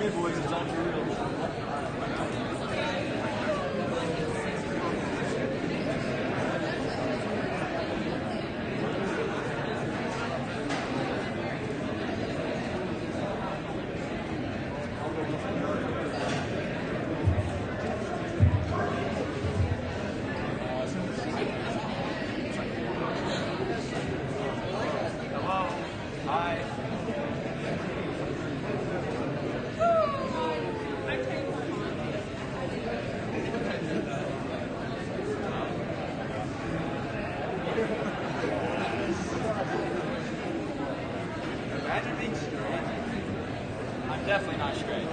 you, boys. It's on for real. Imagine being straight. I'm definitely not straight.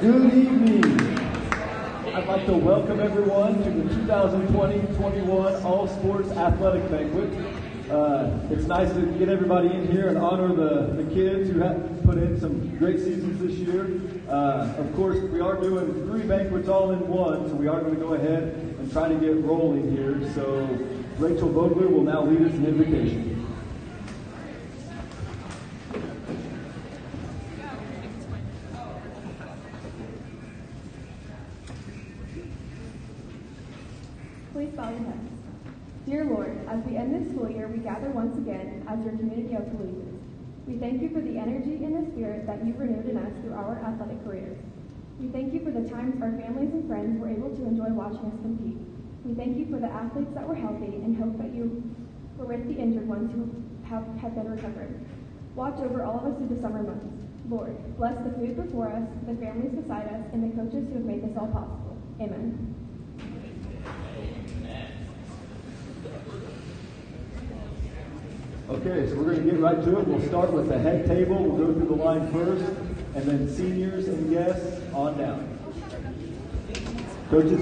Good evening. I'd like to welcome everyone to the 2020-21 All Sports Athletic Banquet. It's nice to get everybody in here and honor the kids who have put in some great seasons this year. Of course, we are doing 3 banquets all in one, so we are going to go ahead and try to get rolling here. So Rachel Vogler will now lead us in invocation. Please bow your heads. Dear Lord, as we end this school year, we gather once again as your community of believers. We thank you for the energy and the spirit that you've renewed in us through our athletic careers. We thank you for the times our families and friends were able to enjoy watching us compete. We thank you for the athletes that were healthy and hope that you were with the injured ones who have been recovering. Watch over all of us through the summer months. Lord, bless the food before us, the families beside us, and the coaches who have made this all possible. Amen. Okay, so we're going to get right to it. We'll start with the head table. We'll go through the line first, and then seniors and guests on down. Coaches,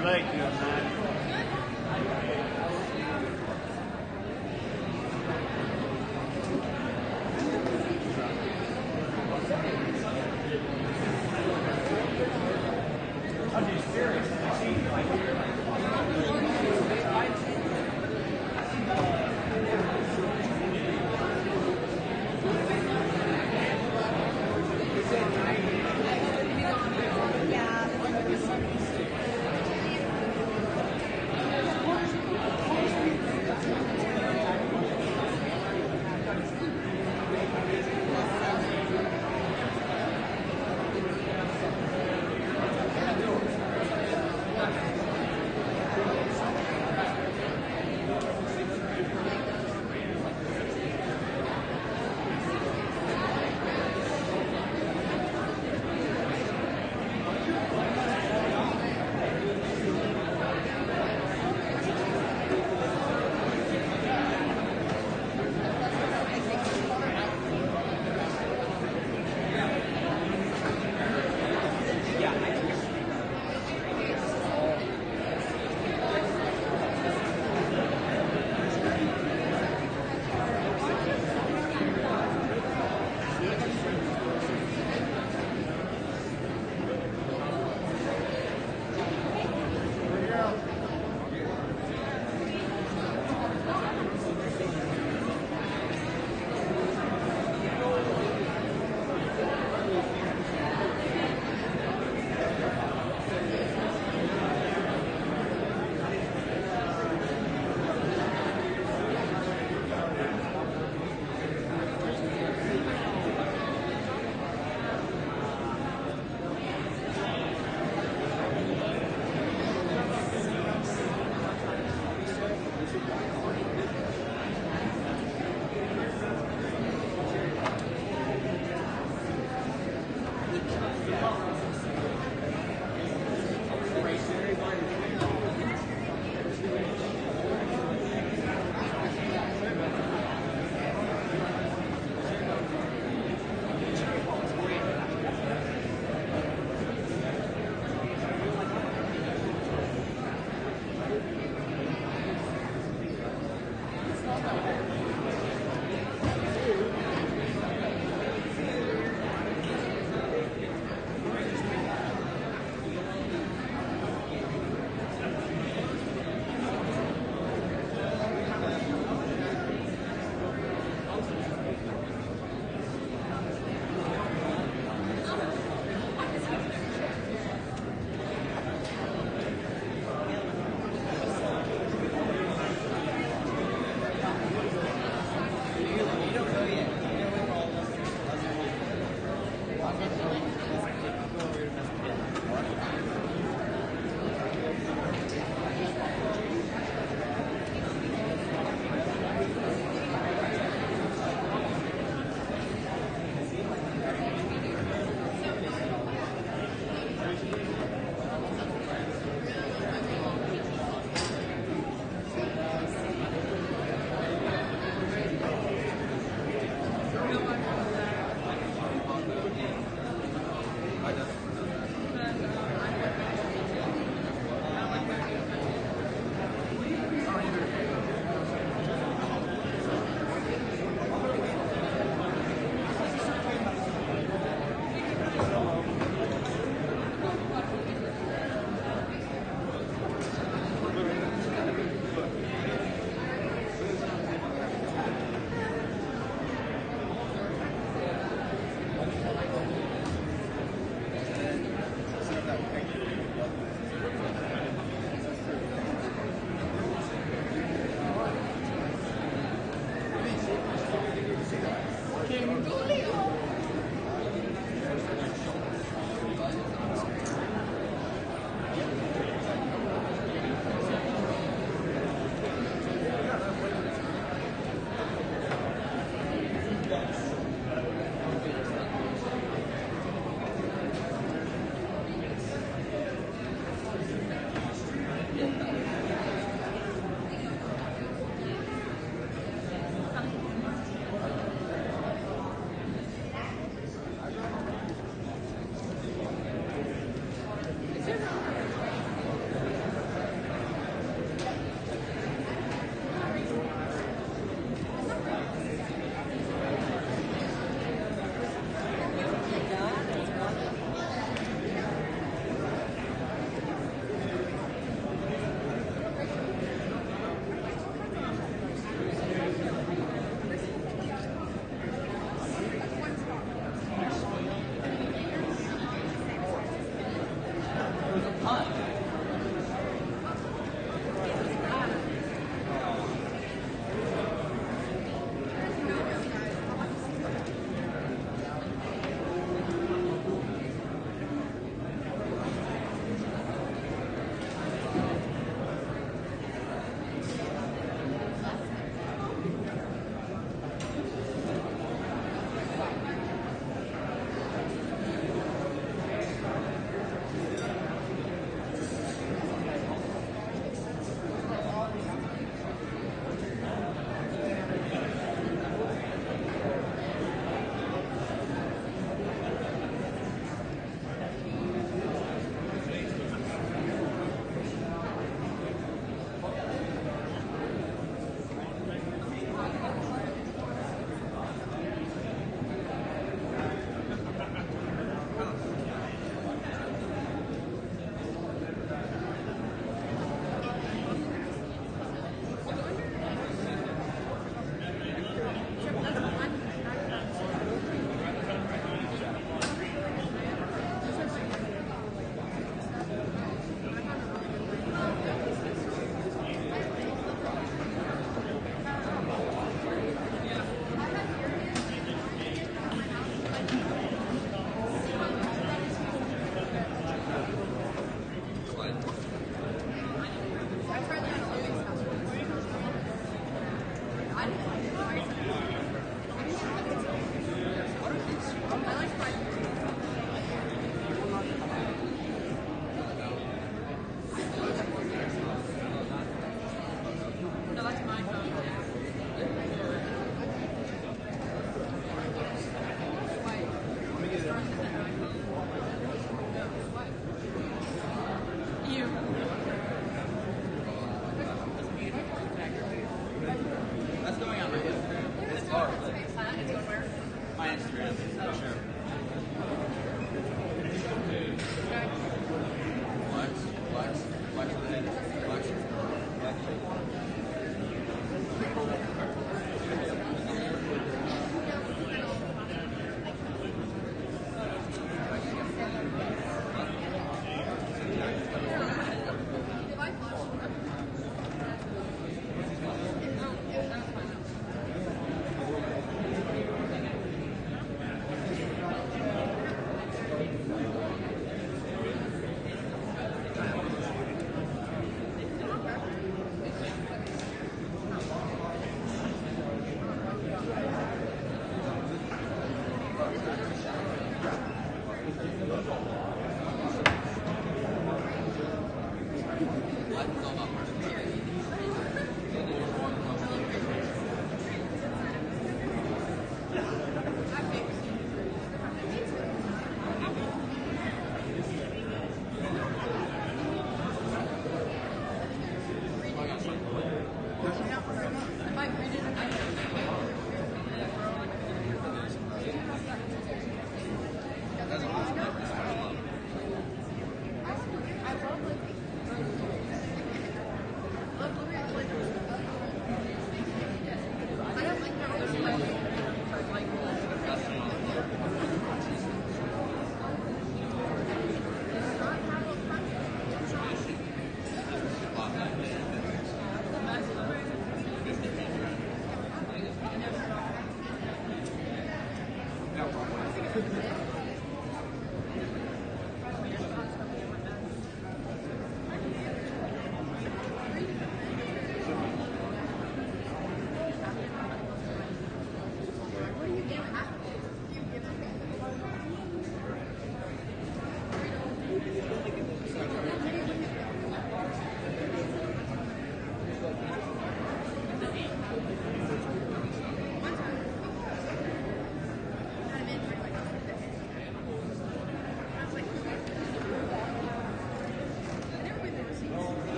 Thank you, man.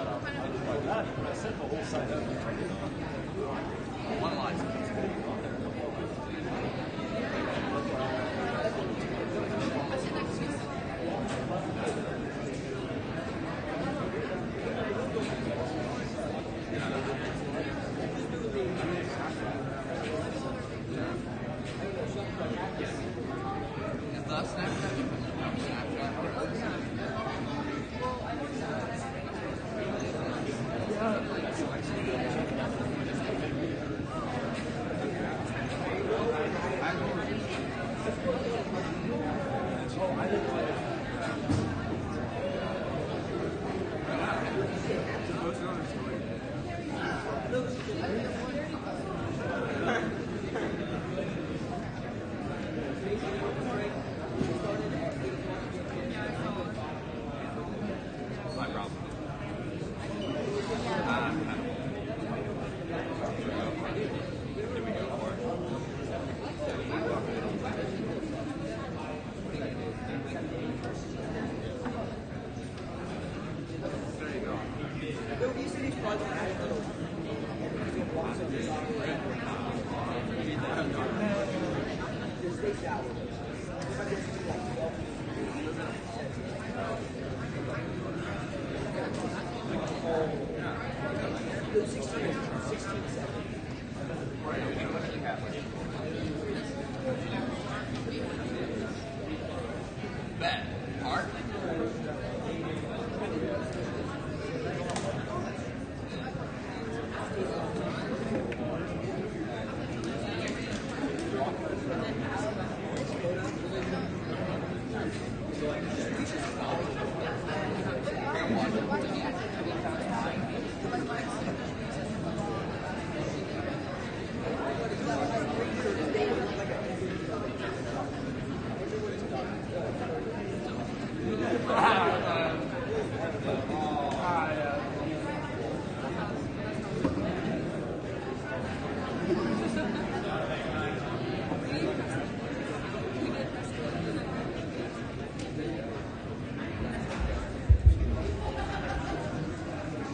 I set the whole side up. One line.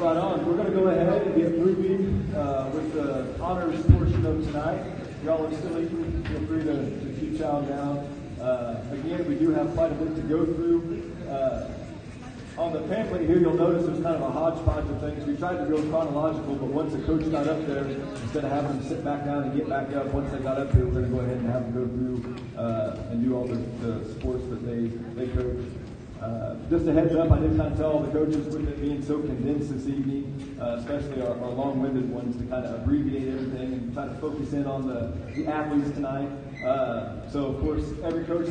Right on. We're going to go ahead and get moving with the honors portion of tonight. Y'all are still eating. Feel free to keep chowing down. Again, we do have quite a bit to go through. On the pamphlet here, you'll notice there's kind of a hodgepodge of things. We tried to go chronological, but once the coach got up there, instead of having them sit back down and get back up, once they got up here, we're going to go ahead and have them go through and do all the sports that they coach. Just a heads up, I did kind of tell all the coaches with it being so condensed this evening, especially our long-winded ones, to kind of abbreviate everything and try to focus in on the athletes tonight. So, of course, every coach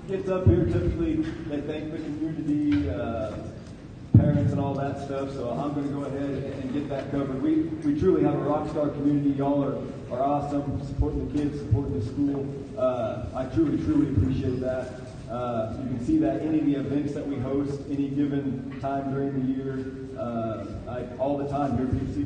gets up here. Typically, they thank the community, parents, and all that stuff. So I'm going to go ahead and get that covered. We truly have a rock star community. Y'all are awesome, supporting the kids, supporting the school. I truly appreciate that. You can see that any of the events that we host, any given time during the year, all the time here, people see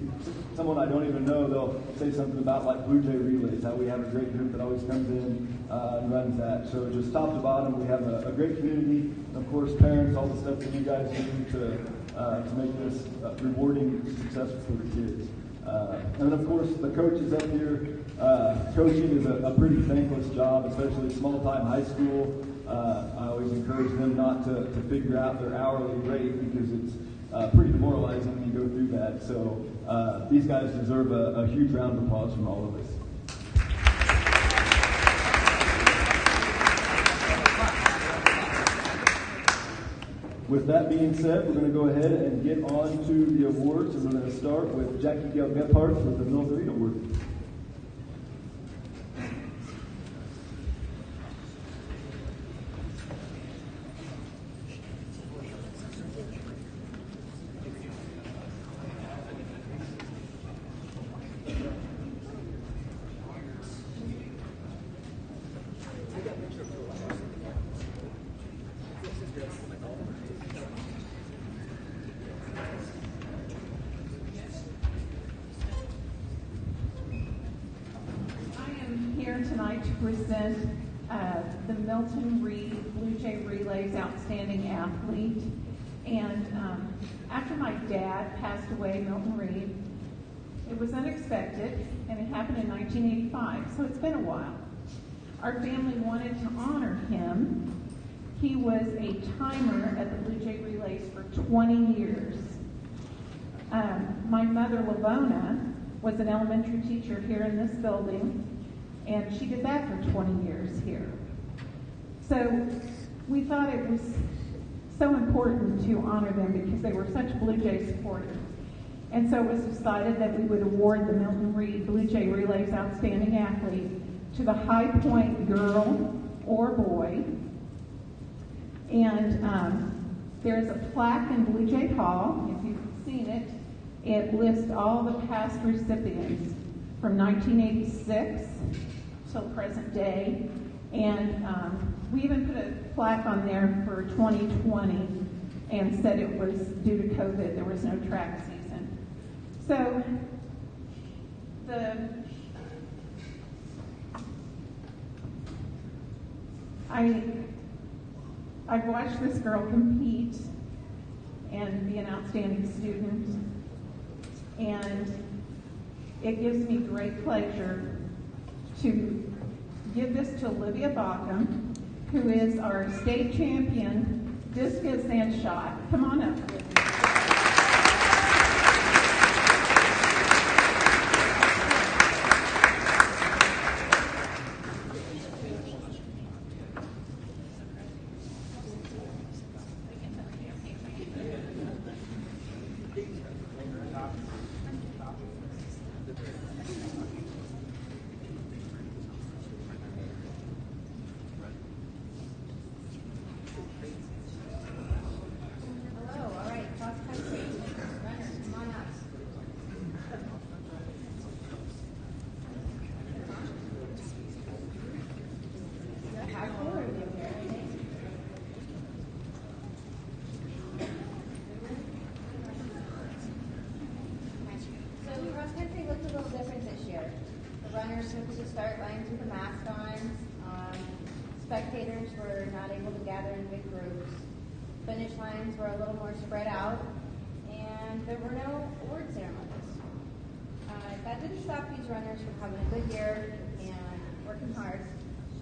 someone I don't even know, they'll say something about like Blue Jay Relays, how we have a great group that always comes in and runs that. So just top to bottom, we have a great community. And of course, parents, all the stuff that you guys do to make this rewarding, successful for the kids. And of course, the coaches up here. Coaching is a pretty thankless job, especially at small-time high school. I always encourage them not to figure out their hourly rate because it's pretty demoralizing when you go through that. So these guys deserve a huge round of applause from all of us. With that being said, we're going to go ahead and get on to the awards, and we're going to start with Jackie Gail Gephardt with the Mill 3 Award. Tonight to present the Milton Reed Blue Jay Relays Outstanding Athlete. And after my dad passed away, Milton Reed, it was unexpected, and it happened in 1985, so it's been a while. Our family wanted to honor him. He was a timer at the Blue Jay Relays for 20 years. My mother, Lavona, was an elementary teacher here in this building, and she did that for 20 years here. So we thought it was so important to honor them because they were such Blue Jay supporters. And so it was decided that we would award the Milton Reed Blue Jay Relays Outstanding Athlete to the High Point girl or boy. And there's a plaque in Blue Jay Hall, if you've seen it. It lists all the past recipients from 1986 till present day. And we even put a plaque on there for 2020 and said it was due to COVID. There was no track season. So I've watched this girl compete and be an outstanding student, and it gives me great pleasure to give this to Olivia Baucom, who is our state champion discus and shot. Come on up, Olivia. Spectators were not able to gather in big groups. Finish lines were a little more spread out, and there were no award ceremonies. That didn't stop these runners from having a good year and working hard.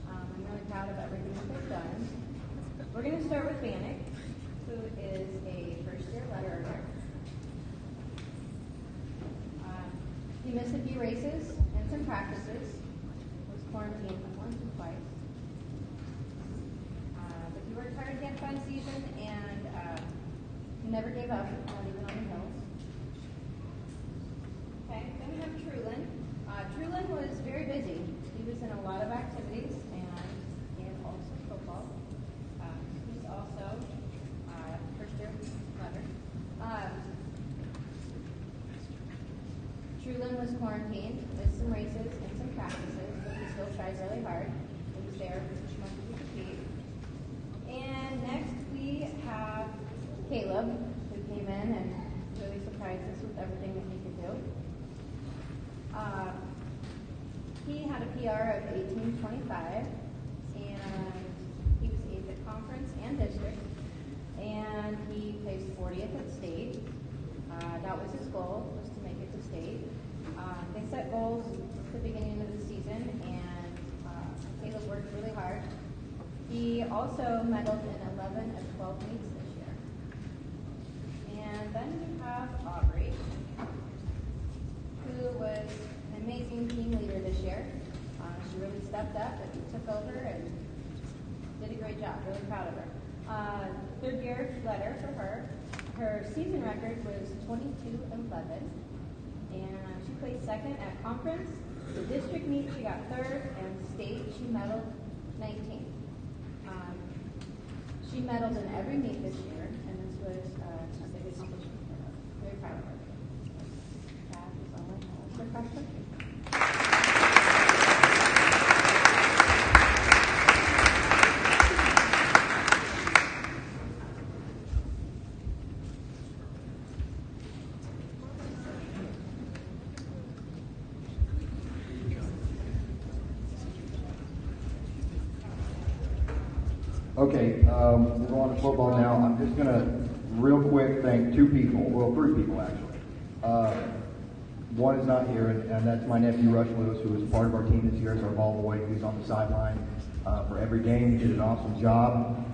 I'm really proud of everything that they've done. We're going to start with Banquet, who is a first-year letter earner. He missed a few races and some practices. Was quarantined once or twice. But he worked hard to get fun season, and he never gave up, not even on the hills. Okay, then we have Trulin. Trulin was very busy. He was in a lot of activities, and also football. He's also first-year letter. Trulin was quarantined with some races and some practices, but he still tried really hard. He was there each month to compete. And next we have Caleb, who came in and really surprised us with everything that he could do. He had a PR of 18:25, and he was 8th at conference and district, and he placed 40th at state. That was his goal, was to make it to state. They set goals at the beginning of the season, and Caleb worked really hard. He also medaled in 11 of 12 meets this year. And then we have Aubrey, who was an amazing team leader this year. She really stepped up and took over and did a great job. Really proud of her. Third year letter for her. Her season record was 22-11, and she placed second at conference. The district meet she got third, and state she medaled 19th. She medaled in every meet this year, and this was a big accomplishment for her. Very proud of her. That is all I have for cross country. Okay, we're going to football now. I'm just going to real quick thank two people, well, three people actually. One is not here, and that's my nephew Rush Lewis, who is part of our team this year as our ball boy. He's on the sideline for every game. He did an awesome job.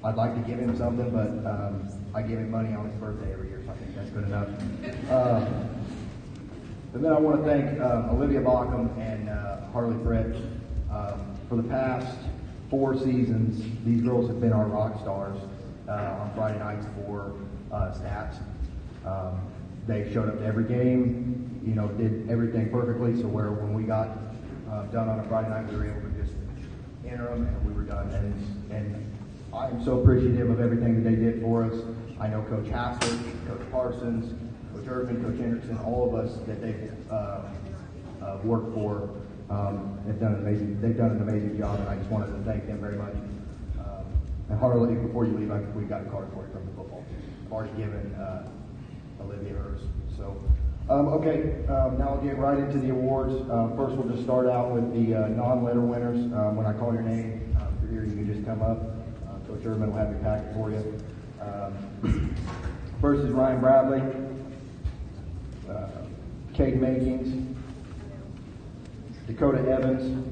I'd like to give him something, but I give him money on his birthday every year, so I think that's good enough. And then I want to thank Olivia Bockham and Harley Fritz. For the past 4 seasons, these girls have been our rock stars on Friday nights for stats. They showed up to every game, did everything perfectly, so when we got done on a Friday night, we were able to just enter them and we were done. And I am so appreciative of everything that they did for us. I know Coach Hassler, Coach Parsons, Coach Irvin, Coach Hendrickson, all of us that they've worked for have done an amazing job, and I just wanted to thank them very much. And Harley, before you leave, we got a card for you from the football team. I've already given Olivia hers. So, okay, now I'll get right into the awards. First, we'll just start out with the non-letter winners. When I call your name, if you're here, you can just come up. Coach Irvin will have your packet for you. First is Ryan Bradley, Cade Makings, Dakota Evans,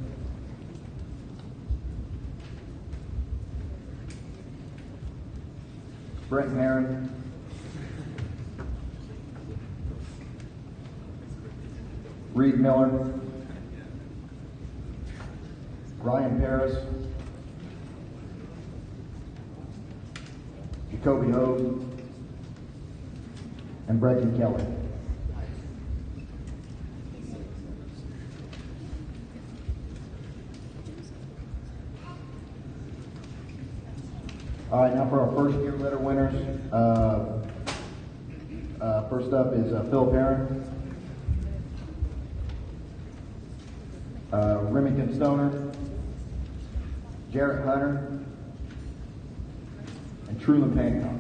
Brent Marin, Reed Miller, Ryan Paris, Jacoby Hove, and Brecton Kelly. All right, now for our first year letter winners. First up is Phil Perrin, Remington Stoner, Jarrett Hunter, and Truman Hancock.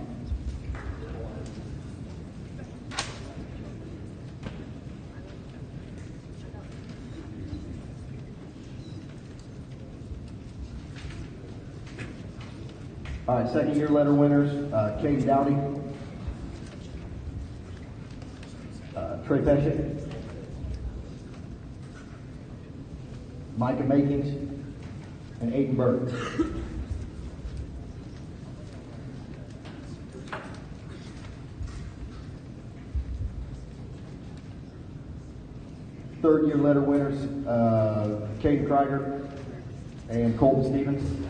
All right, second year letter winners, Katie Dowdy, Trey Pescick, Micah Makings, and Aiden Burke. Third year letter winners, Caden Krieger and Colton Stevens.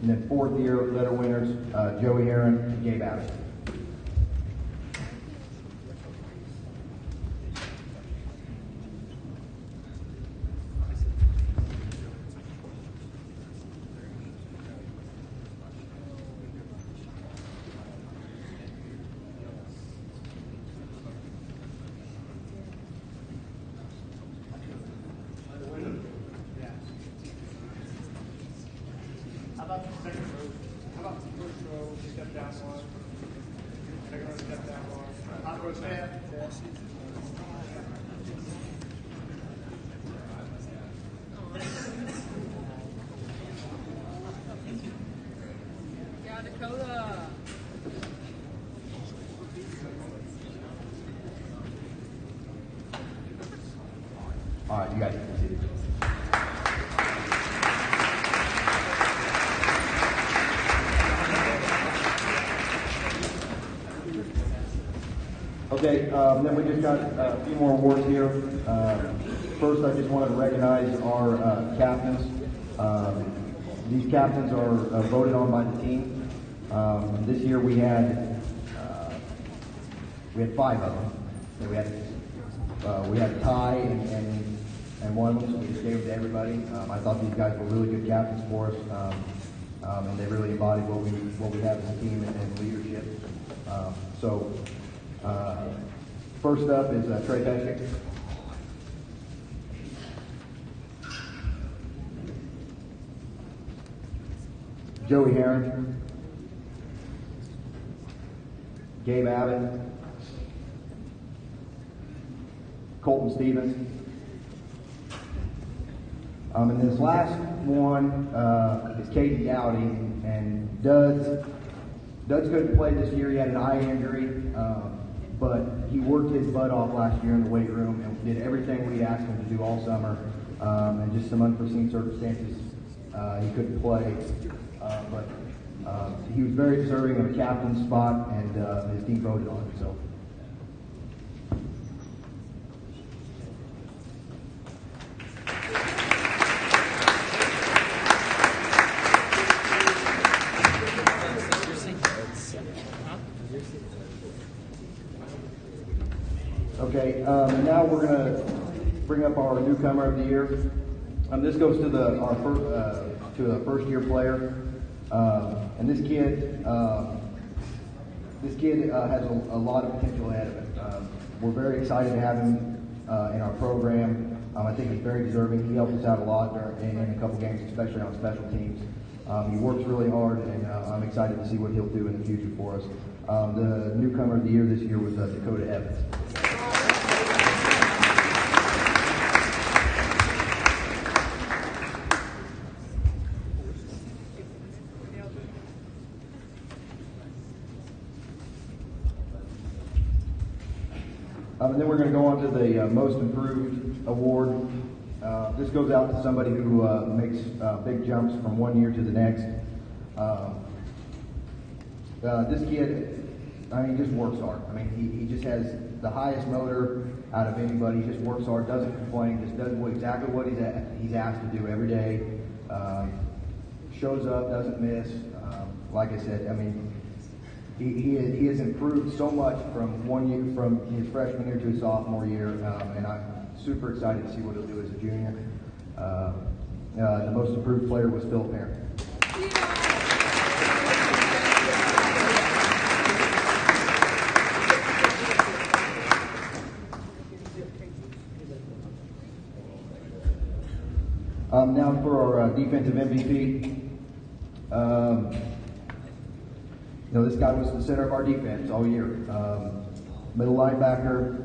And then fourth year letter winners, Joey Heron and Gabe Abbott. How about the second row? How about the first row? Step down one. Second row, step down one. Top row, stand. Yeah, Dakota. All right, you guys can see it. Okay, then we just got a few more awards here. First, I just wanted to recognize our captains. These captains are voted on by the team. This year we had 5 of them. So we had Ty and one of them, so we just gave it to everybody. I thought these guys were really good captains for us, and they really embodied what we have as a team and leadership. First up is Trey Pescick. Joey Heron. Gabe Abbott. Colton Stevens. And this last one is Katie Dowdy, and Dud's couldn't play this year. He had an eye injury, but he worked his butt off last year in the weight room and did everything we asked him to do all summer. And just some unforeseen circumstances, he couldn't play. But he was very deserving of a captain's spot, and his team voted on it. So. Okay, now we're going to bring up our newcomer of the year. This goes to the first year player, and this kid has a lot of potential ahead of it. We're very excited to have him in our program. I think he's very deserving. He helped us out a lot in a couple games, especially on special teams. He works really hard, and I'm excited to see what he'll do in the future for us. The newcomer of the year this year was Dakota Evans. And then we're going to go on to the Most Improved Award. This goes out to somebody who makes big jumps from one year to the next. This kid, he just works hard. He just has the highest motor out of anybody. He just works hard, doesn't complain, just does exactly what he's asked to do every day. Shows up, doesn't miss. Like I said, He has improved so much from his freshman year to his sophomore year, and I'm super excited to see what he'll do as a junior. The most improved player was Phil Parent. Now for our defensive MVP. This guy was the center of our defense all year. Middle linebacker,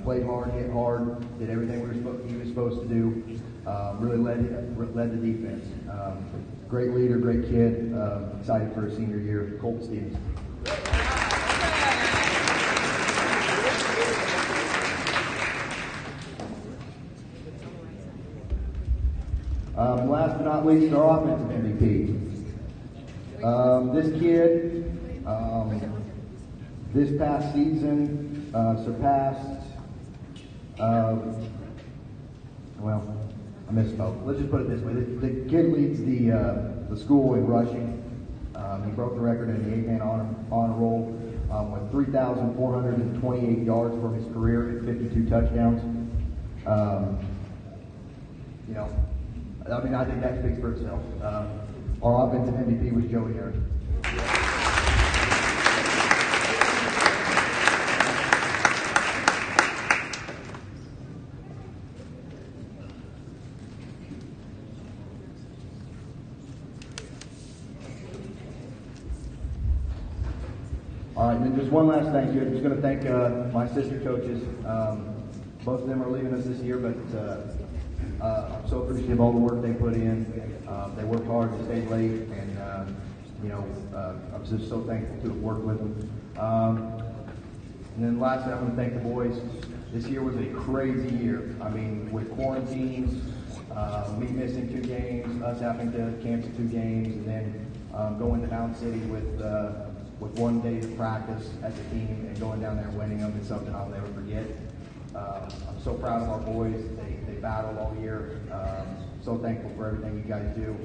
played hard, hit hard, did everything he was supposed to do. Really led the defense. Great leader, great kid. Excited for his senior year. Colt Stevens. And last but not least, our offensive MVP. This kid. This past season surpassed, I misspoke. Let's just put it this way. The kid leads the school in rushing. He broke the record in the 8-man honor roll with 3,428 yards for his career and 52 touchdowns. I think that speaks for itself. Our offensive MVP was Joey Harris. All right, and then just one last thank you. I'm just going to thank my assistant coaches. Both of them are leaving us this year, but I'm so appreciative of all the work they put in. They worked hard, they stayed late, and I'm just so thankful to have worked with them. And then lastly, I'm going to thank the boys. This year was a crazy year. With quarantines, me missing 2 games, us having to cancel 2 games, and then going to Mound City with 1 day of practice as a team and going down there and winning them is something I'll never forget. I'm so proud of our boys. They battled all year. So thankful for everything you guys do.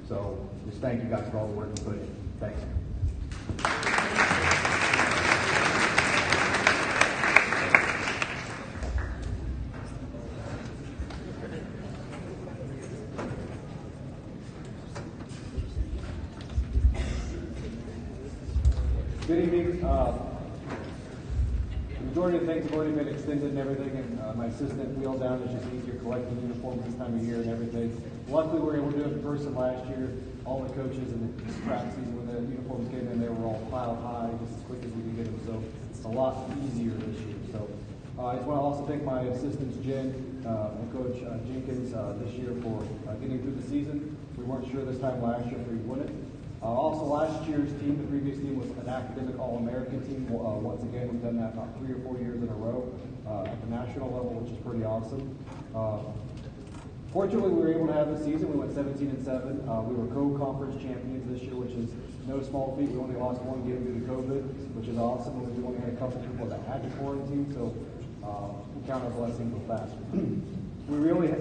So just thank you guys for all the work you put in. Thanks. Good evening. The majority of things have already been extended and everything, and my assistant wheeled down. It's just easier collecting uniforms this time of year and everything. Luckily, we were able to do it in person last year. All the coaches and the track season, when the uniforms came in, they were all piled high just as quick as we could get them. So it's a lot easier this year. So I just want to also thank my assistants, Jen, and Coach Jenkins this year for getting through the season. We weren't sure this time last year if we'd win it. Also, last year's team, the previous team, was an academic All-American team. Once again, we've done that about 3 or 4 years in a row at the national level, which is pretty awesome. Fortunately, we were able to have the season. We went 17-7. We were co-conference champions this year, which is no small feat. We only lost 1 game due to COVID, which is awesome. We only had a couple people that had to quarantine, so we count our blessings with that. We really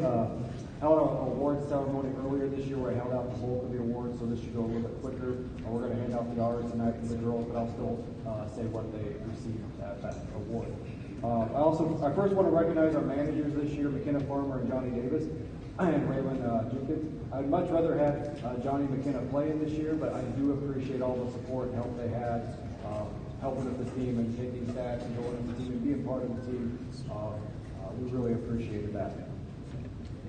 held an awards ceremony earlier this year where I held out the bulk of the awards, so this should go a little bit quicker. We're going to hand out the honors tonight to the girls, but I'll still say what they received at that award. I first want to recognize our managers this year, McKenna Farmer and Johnny Davis, and Raylan Jenkins. I'd much rather have Johnny McKenna play in this year, but I do appreciate all the support and help they had, helping with the team and taking stats and going with the team and being part of the team. We really appreciated that.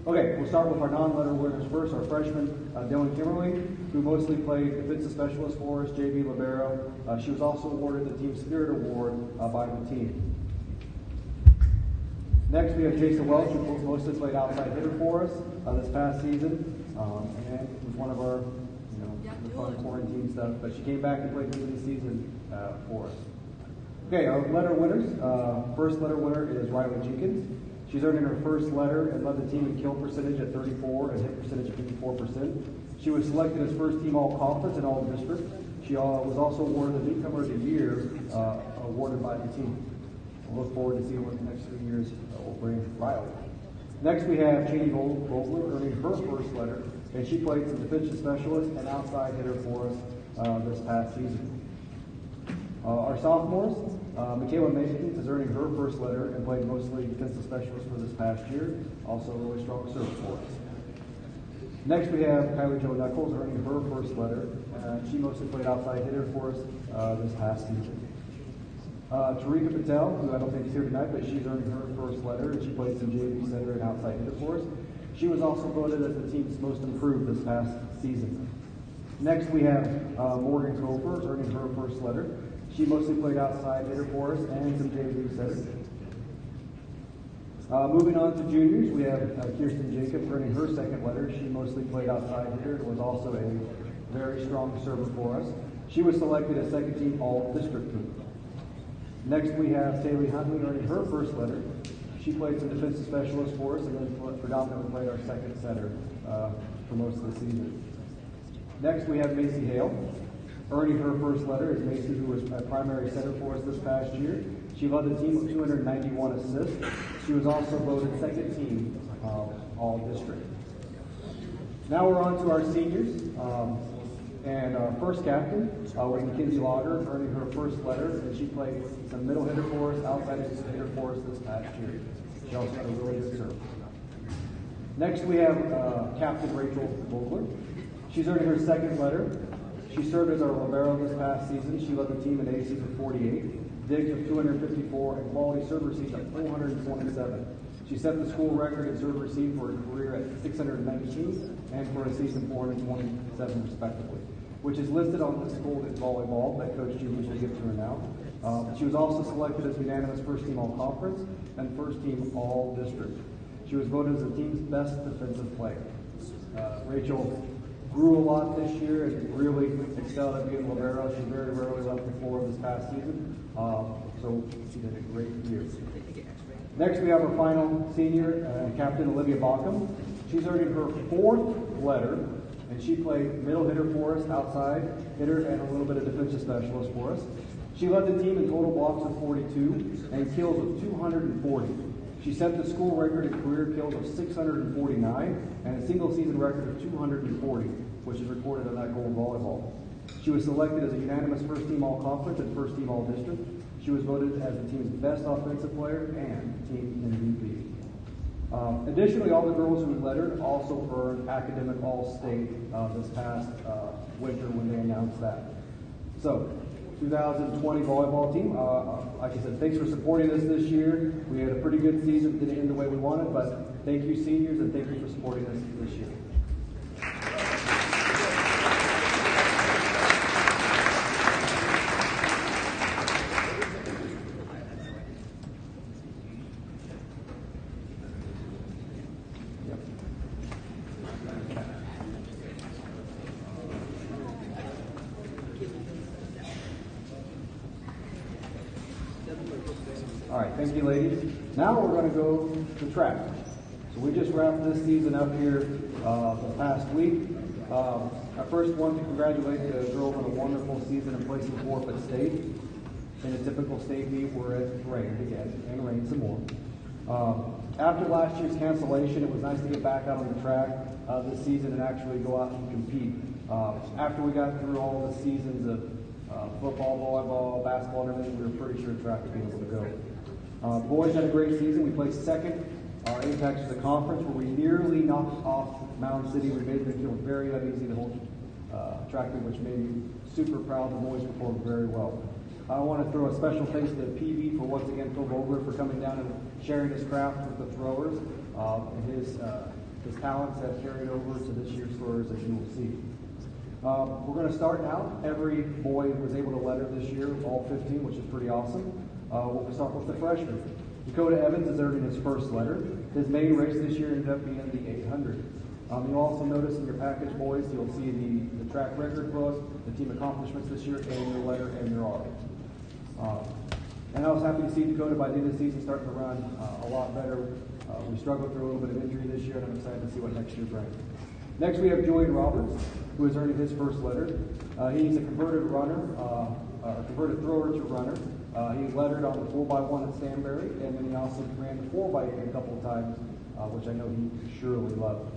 Okay, we'll start with our non-letter winners first. Our freshman, Dylan Kimmerly, who mostly played defensive specialist for us, JV Libero. She was also awarded the Team Spirit Award by the team. Next, we have Jason Welch, who mostly played outside hitter for us this past season, and was one of our, the fun quarantine stuff. But she came back and played through the season for us. Okay, our letter winners. First letter winner is Riley Jenkins. She's earning her first letter and led the team in kill percentage at 34 and hit percentage at 54%. She was selected as first team all-conference in all district. She was also awarded the Newcomer of the Year awarded by the team. We'll look forward to seeing what the next 3 years will bring Riley. Next, we have Katie Vogler earning her first letter, and she played some defensive specialist and outside hitter for us this past season. Our sophomores, Michaela Mason is earning her first letter and played mostly defensive specialist for this past year, also a really strong serve for us. Next, we have Kylie Jo Knuckles earning her first letter. She mostly played outside hitter for us this past season. Tarika Patel, who I don't think is here tonight, but she's earning her first letter, and she played some JV center and outside hitter for us. She was also voted as the team's most improved this past season. Next, we have Morgan Coper earning her first letter. She mostly played outside hitter for us and some JV center. Moving on to juniors, we have Kirsten Jacob earning her second letter. She mostly played outside hitter and was also a very strong server for us. She was selected as second team all-district team. Next, we have Saley Huntley earning her first letter. She played some defensive specialist for us and then predominantly played our second center for most of the season. Next, we have Macy Hale. Earning her first letter is Macy, who was a primary center for us this past year. She led the team with 291 assists. She was also voted second team all-district. Now we're on to our seniors. And our first captain was Mackenzie Lager, earning her first letter, and she played some middle hitter for us, outside hitter for us this past year. She also had a really good serve. Next, we have Captain Rachel Vogler. She's earning her second letter. She served as our libero this past season. She led the team in aces of 48, digs of 254, and quality serve receipts of 427. She set the school record in serve receipt for her career at 619 and for a season 427 respectively, which is listed on the school in volleyball that Coach Julie will give to her now. She was also selected as unanimous first team all-conference and first team all-district. She was voted as the team's best defensive player. Rachel grew a lot this year and really excelled at being libero. She very rarely left the floor this past season, so she did a great year. Next, we have our final senior, Captain Olivia Bauckham. She's earning her fourth letter, and she played middle hitter for us, outside hitter, and a little bit of defensive specialist for us. She led the team in total blocks of 42 and kills of 240. She set the school record in career kills of 649 and a single season record of 240, which is recorded on that gold volleyball. She was selected as a unanimous first team all-conference and first team all-district. She was voted as the team's best offensive player and team MVP. Additionally, all the girls who lettered also earned academic all-state this past winter when they announced that. So, 2020 volleyball team, like I said, thanks for supporting us this year. We had a pretty good season, didn't end the way we wanted, but thank you seniors and thank you for supporting us this year. All right, thank you, ladies. Now we're going to go to track. So we just wrapped this season up here the past week. I first want to congratulate the girls on a wonderful season and placing fourth at state. In a typical state meet where it rained again, and rained some more. After last year's cancellation, it was nice to get back out on the track this season and actually go out and compete. After we got through all the seasons of football, volleyball, basketball, and everything, we were pretty sure track would be able to go. Boys had a great season. We placed second. Our apex of the conference, where we nearly knocked off Mound City. We made them feel very uneasy the whole track meet, which made me super proud. The boys performed very well. I want to throw a special thanks to PB for once again Phil Vogler for coming down and sharing his craft with the throwers. His talents have carried over to this year's throwers, as you will see. We're going to start now. Every boy was able to letter this year, all 15, which is pretty awesome. We'll start with the freshmen. Dakota Evans is earning his first letter. His main race this year ended up being the 800. You'll also notice in your package, boys, you'll see the track record for us, the team accomplishments this year, and your letter and your R. And I was happy to see Dakota by the end of the season starting to run a lot better. We struggled through a little bit of injury this year, and I'm excited to see what next year brings. Next, we have Julian Roberts, who is earning his first letter. He's a converted runner, a converted thrower to runner. He lettered on the 4x1 at Stanberry, and then he also ran the 4x8 a couple of times, which I know he surely loved.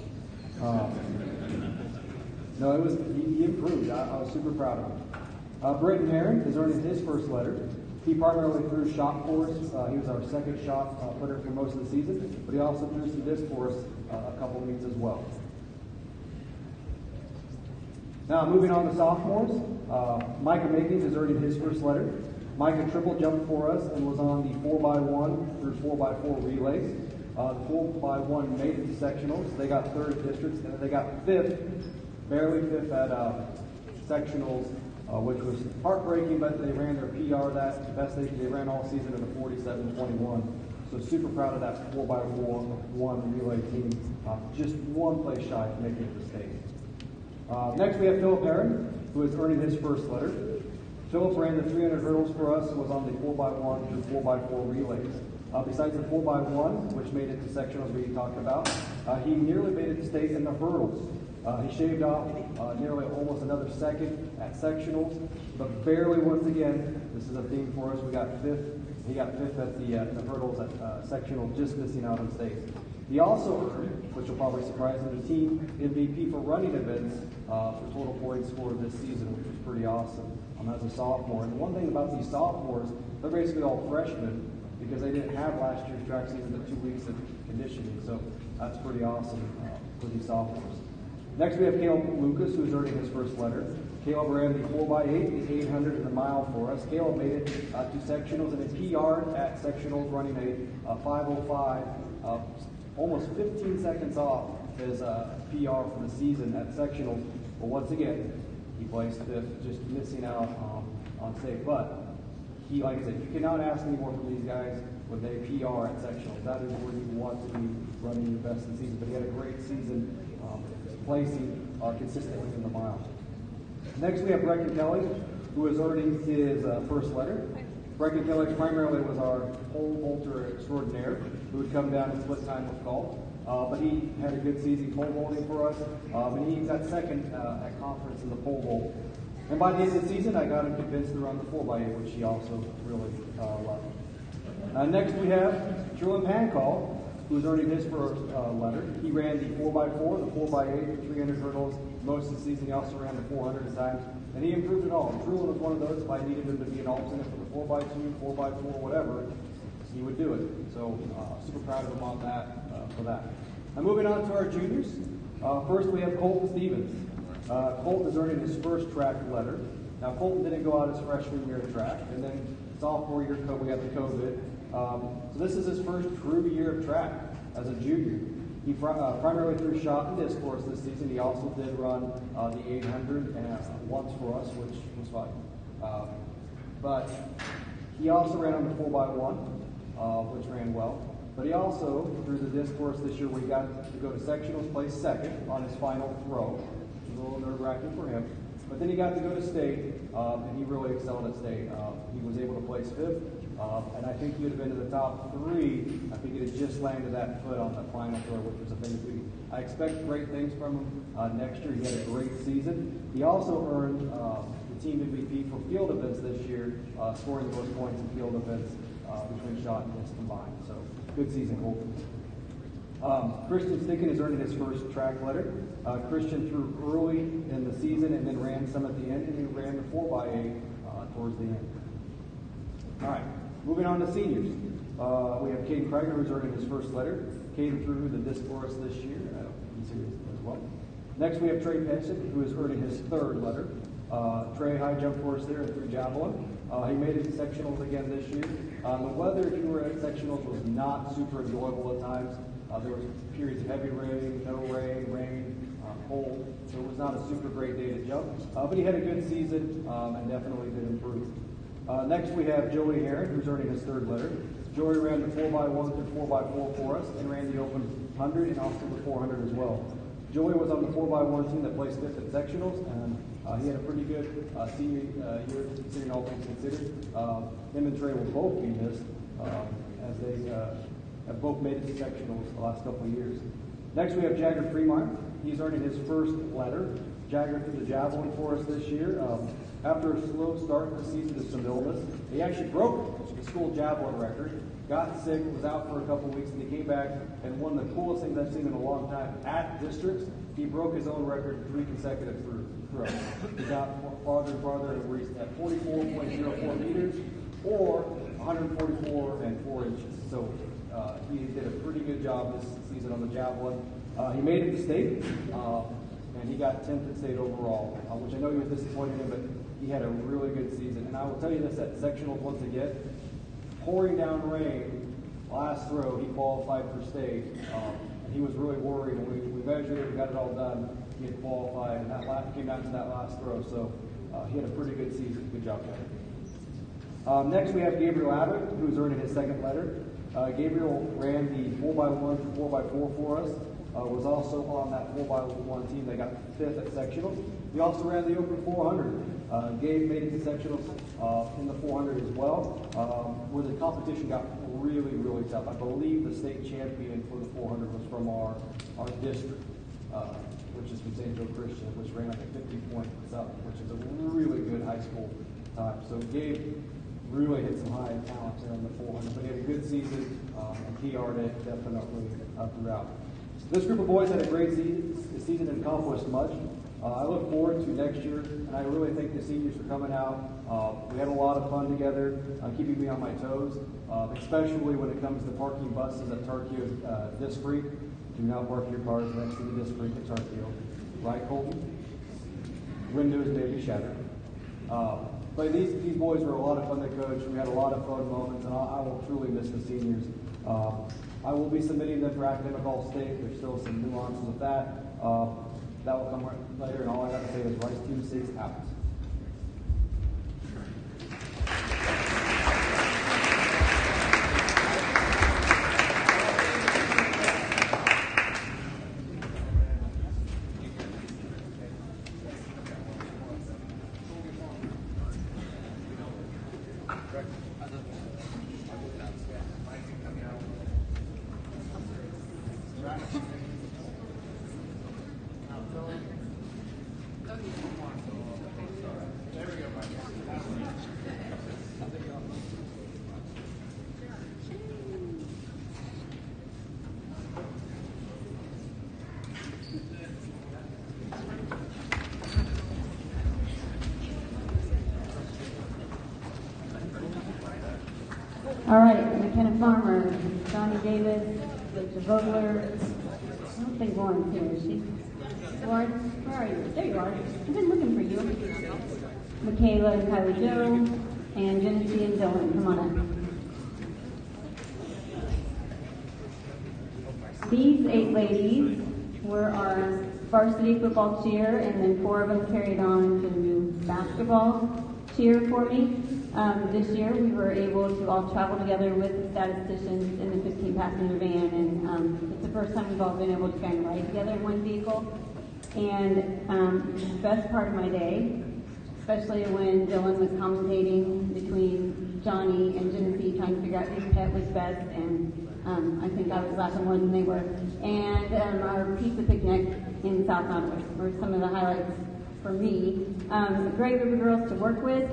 He improved. I was super proud of him. Britton Heron is earning his first letter. He primarily threw shot for us. He was our second shot putter for most of the season, but he also threw some disc for us a couple of meets as well. Now, moving on to sophomores, Micah Makins is earning his first letter. Micah triple jumped for us and was on the 4x1 through 4x4 relays. The 4x1 made it to sectionals. They got third at districts, and then they got fifth, barely fifth at sectionals, which was heartbreaking, but they ran their PR, that the best they ran all season in a 47-21. So super proud of that 4x1 relay team. Just one place shy of making it to state. Next we have Philip Heron, who is earning his first letter. Philip ran the 300 hurdles for us and was on the 4x1 through 4x4 relays. Besides the 4x1, which made it to sectionals we talked about, he nearly made it to state in the hurdles. He shaved off nearly almost another second at sectionals, but barely once again. This is a theme for us. We got fifth. He got fifth at the hurdles at sectional, just missing out on state. He also earned, which will probably surprise him, the team MVP for running events for total points scored this season, which was pretty awesome as a sophomore. And one thing about these sophomores, they're basically all freshmen because they didn't have last year's track season, the 2 weeks of conditioning. So that's pretty awesome for these sophomores. Next, we have Caleb Lucas, who's earning his first letter. Caleb ran the 4x8, the 800, and the mile for us. Caleb made it to sectionals and a PR at sectionals, running a 5:05, almost 15 seconds off his PR for the season at sectionals. But once again, he placed fifth, just missing out on state. But he, like I said, you cannot ask any more from these guys with a PR at sectionals. That is where you want to be running your best in the season. But he had a great season, placing consistently in the mile. Next, we have Breckin Kelly, who is earning his first letter. Breckin Kelly primarily was our pole vaulter extraordinaire, who would come down and split time with golf. But he had a good season pole vaulting for us, and he got second at conference in the pole vault. And by the end of the season, I got him convinced to run the 4x8, which he also really loved. Next, we have Truman Pancall, who's earning his first letter. He ran the 4x4, the 4x8, the 300 hurdles most of the season. He also ran the 400 at times, and he improved it all. Truman was one of those, if I needed him to be an alternate for the 4x2, 4x4, whatever, he would do it. So super proud of him on that, for that. Now moving on to our juniors. First we have Colton Stevens. Colton is earning his first track letter. Now Colton didn't go out his freshman year at track, and then sophomore year we had the COVID. So this is his first true year of track as a junior. He primarily threw shot and disc for us this season. He also did run the 800 once for us, which was fine. But he also ran on the 4x1, which ran well. But he also threw the disc for us this year where he got to go to sectionals, place second on his final throw, which was a little nerve-wracking for him. But then he got to go to state, and he really excelled at state. He was able to place fifth, and I think he would have been in the top three. I think he had just landed that foot on the final throw, which was a big feat. I expect great things from him next year. He had a great season. He also earned the team MVP for field events this year, scoring the most points in field events between shot and miss combined. So good season, Colton. Christian Sticken is earning his first track letter. Christian threw early in the season and then ran some at the end, and he ran the 4x8 towards the end. All right, moving on to seniors. We have Caden Krieger, who's earning his first letter. Caden threw the disc for us this year. He's here as well. Next, we have Trey Pesek, who is earning his third letter. Trey high jump for us there and threw javelin. He made it to sectionals again this year. The weather, if you were at sectionals, was not super enjoyable at times. There was periods of heavy rain, no rain, cold. So it was not a super great day to jump. But he had a good season and definitely did improve. Next, we have Joey Heron, who's earning his third letter. Joey ran the 4x1 through 4x4 for us and ran the open 100 and also the 400 as well. Joey was on the 4x1 team that placed fifth at sectionals, and he had a pretty good senior year, considering all things considered. Him and Trey will both be missed as they have both made it to sectionals the last couple of years. Next, we have Jagger Freemeyer. He's earning his first letter. Jagger threw the javelin for us this year. After a slow start to the season to some illness, he actually broke the school javelin record, got sick, was out for a couple of weeks, and he came back and one of the coolest things I've seen in a long time at districts. He broke his own record 3 consecutive throws. He got farther and farther, and reached at 44.04 meters or 144 and 4 inches. So he did a pretty good job this season on the javelin. He made it to state, and he got 10th at state overall, which I know you were disappointed in, but he had a really good season. And I will tell you this, at sectionals once again, pouring down rain, last throw, he qualified for state. And he was really worried, and we measured it, we got it all done. He had qualified, and that came down to that last throw. So he had a pretty good season. Good job, guys. Next, we have Gabriel Abbott, who's earning his second letter. Gabriel ran the 4x1 to 4x4 for us. Was also on that 4x1 team that got fifth at sectionals. He also ran the open 400. Gabe made it to sectionals in the 400 as well, where the competition got really, really tough. I believe the state champion for the 400 was from our district, which is from St. Joe Christian, which ran like a 50.7, which is a really good high school time. So Gabe really hit some high talents there in the 400, but he had a good season, and PR'd it definitely throughout. This group of boys had a great season and accomplished much. I look forward to next year, and I really thank the seniors for coming out. We had a lot of fun together, keeping me on my toes, especially when it comes to parking buses at Tarkio Disc Freak. Do not park your cars next to the Disc Freak at Tarkio. Right, Colton? Windows may be shattered. But these boys were a lot of fun to coach. We had a lot of fun moments, and I will truly miss the seniors. I will be submitting them for academic all-state. There's still some nuances with that. That will come later, and all I got to say is Rice Team 6 out. All right, McKenna Farmer, Johnny Davis, Rachel Vogler. I don't think Lauren's here, is she? Lauren, where are you? There you are. I've been looking for you. Michaela and Kylie Joe, and Genesee and Dylan. Come on up. These 8 ladies were our varsity football cheer, and then 4 of them carried on to do basketball cheer for me. This year we were able to all travel together with the statisticians in the 15-passenger van, and it's the first time we've all been able to kind of ride together in one vehicle. And the best part of my day, especially when Dylan was commentating between Johnny and Genesee, trying to figure out whose pet was best, and I think I was laughing more than they were. And our pizza picnic in South Norwich were some of the highlights for me. A great group of girls to work with.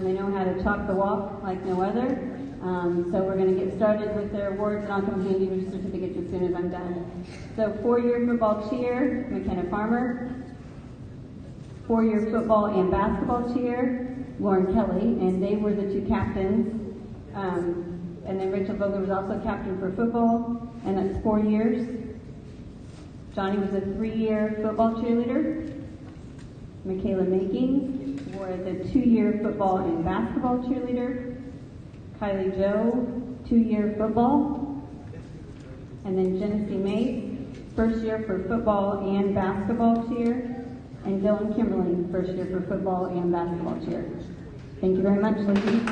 They know how to chalk the walk like no other. So we're going to get started with their awards, and I'll come hand you your certificates as soon as I'm done. So 4-year football cheer, McKenna Farmer. 4-year football and basketball cheer, Lauren Kelly, and they were the two captains. And then Rachel Vogler was also captain for football, and that's 4 years. Johnny was a 3-year football cheerleader. Michaela Makings was a 2-year football and basketball cheerleader. Kylie Joe, 2-year football. And then Genesee Mace, 1st year for football and basketball cheer. And Dylan Kimberly, 1st year for football and basketball cheer. Thank you very much, ladies.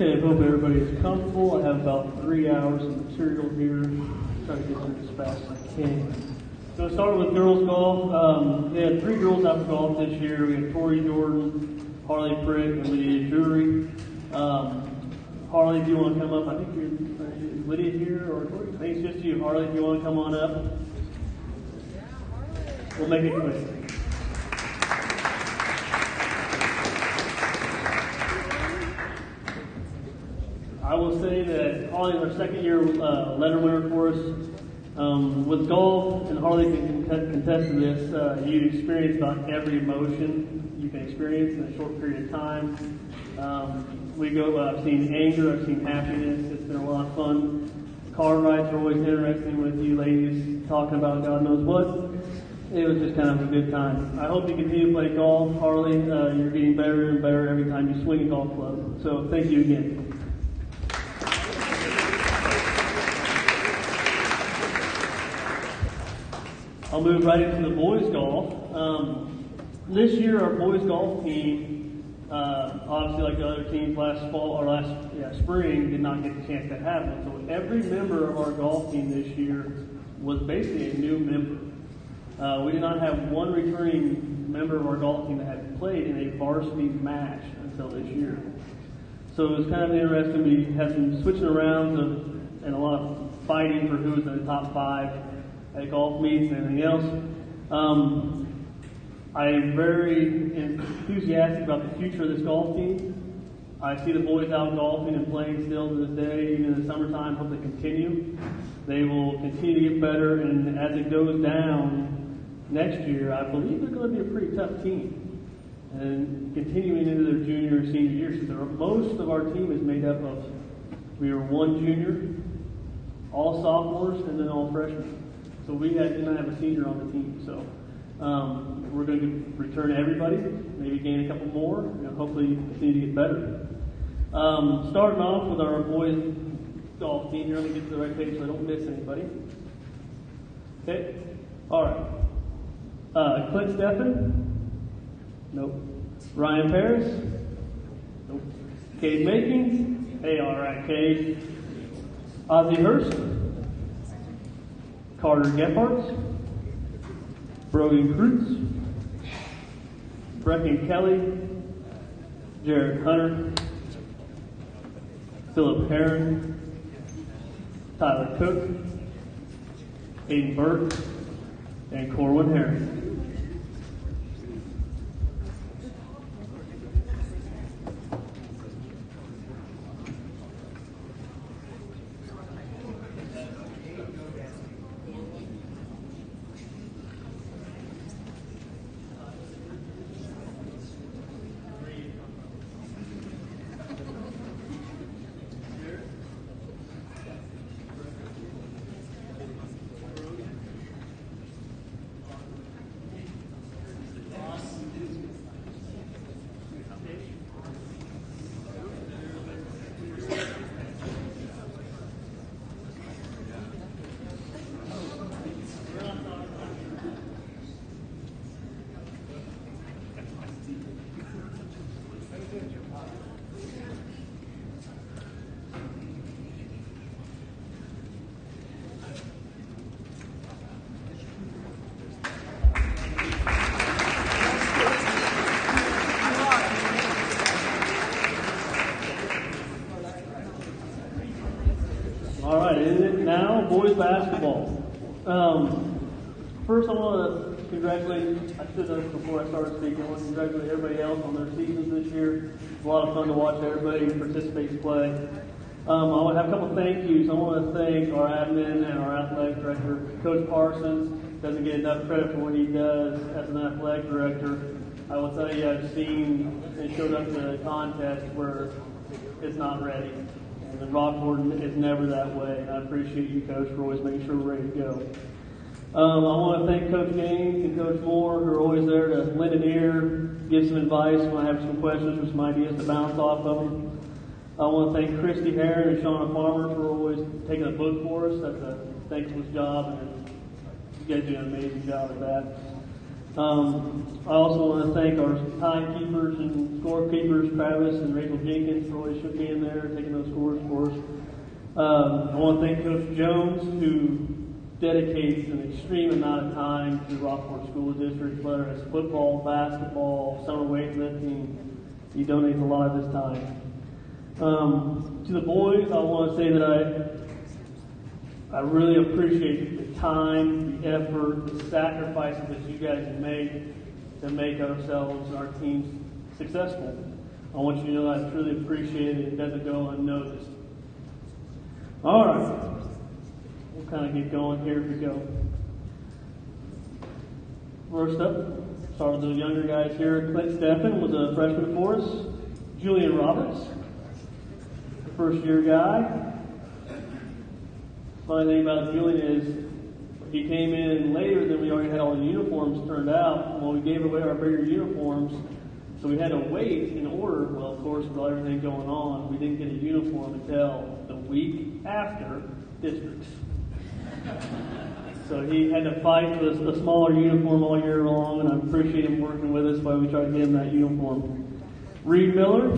Okay, I hope everybody's comfortable. I have about 3 hours of material here. Try to get through as fast as I can. So start with girls golf. We had 3 girls out for golf this year. We had Tori Jordan, Harley Prick, and Lydia Drury. Harley, if you want to come up, I think is Lydia here, or I think it's just you. Harley, if you want to come on up, we'll make it quick. I will say that Harley is our 2nd year letter winner for us. With golf, and Harley can contest to this, you experience about every emotion you can experience in a short period of time. I've seen anger, I've seen happiness. It's been a lot of fun. Car rides are always interesting with you ladies talking about God knows what. It was just kind of a good time. I hope you continue to play golf. Harley, you're getting better and better every time you swing a golf club. So thank you again. I'll move right into the boys golf. This year, our boys golf team, obviously like the other teams last spring, did not get the chance to have one. So every member of our golf team this year was basically a new member. We did not have one returning member of our golf team that had played in a varsity match until this year. So it was kind of interesting. We had some switching around and a lot of fighting for who was in the top 5 at golf meets and everything else. I am very enthusiastic about the future of this golf team. I see the boys out golfing and playing still to this day, even in the summertime. Hope they continue. They will continue to get better, and as it goes down next year, I believe they're going to be a pretty tough team. And continuing into their junior and senior years, so most of our team is made up of, we were 1 junior, all sophomores, and then all freshmen. So we did not have a senior on the team. So we're going to return everybody, maybe gain a couple more, and hopefully continue to get better. Starting off with our boys golf team here. Let me get to the right page so I don't miss anybody. Okay. All right. Clint Steffen? Nope. Ryan Paris? Nope. Cade Makings? Hey, all right, Cade. Ozzie Hurst? Carter Gephardt, Brogan Kreutz, Brecken Kelly, Jared Hunter, Philip Heron, Tyler Cook, Aiden Burke, and Corwin Harris. now boys basketball. First, I want to congratulate, I said this before I started speaking, I want to congratulate everybody else on their seasons this year. It's a lot of fun to watch everybody who participates play. I want to have a couple of thank yous. I want to thank our admin and our athletic director, Coach Parsons. Doesn't get enough credit for what he does as an athletic director. I will tell you, I've seen and showed up to the contest where it's not ready. And Rockford is never that way. I appreciate you, Coach, for always making sure we're ready to go. I want to thank Coach Gaines and Coach Moore, who are always there to lend an ear, give some advice when I have some questions or some ideas to bounce off of them. I want to thank Christy Heron and Shauna Farmer for always taking a book for us. That's a thankless job, and you guys do an amazing job at that. I also want to thank our timekeepers and scorekeepers, Travis and Rachel Jenkins, for always being there, taking those scores for us. I want to thank Coach Jones, who dedicates an extreme amount of time to the Rockford School District, whether it's football, basketball, summer weightlifting. He donates a lot of his time. To the boys, I want to say that I really appreciate the time, the effort, the sacrifices that you guys have made to make ourselves and our teams successful. I want you to know that I truly appreciate it. It doesn't go unnoticed. All right. We'll kind of get going here as we go. First up, start with the younger guys here. Clint Steffen was a freshman for us. Julian Roberts, first-year guy. Funny thing about Julian is he came in later than we already had all the uniforms turned out. Well, we gave away our bigger uniforms, so we had to wait in order. Well, of course, with everything going on, we didn't get a uniform until the week after districts. So he had to fight for a smaller uniform all year long, and I appreciate him working with us while we try to get him that uniform. Reed Miller,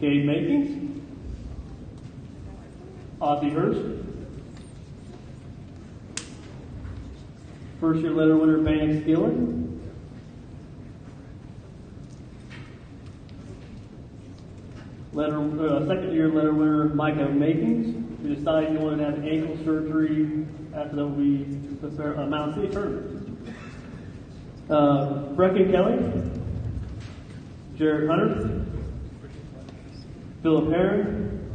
Cade Makings, Ozzie Hurst, first-year letter winner Banks Skillen, second-year letter winner Micah Makings, who decided he wanted to have ankle surgery after the Mount City tournament. Brecken Kelly, Jared Hunter, Philip Herron,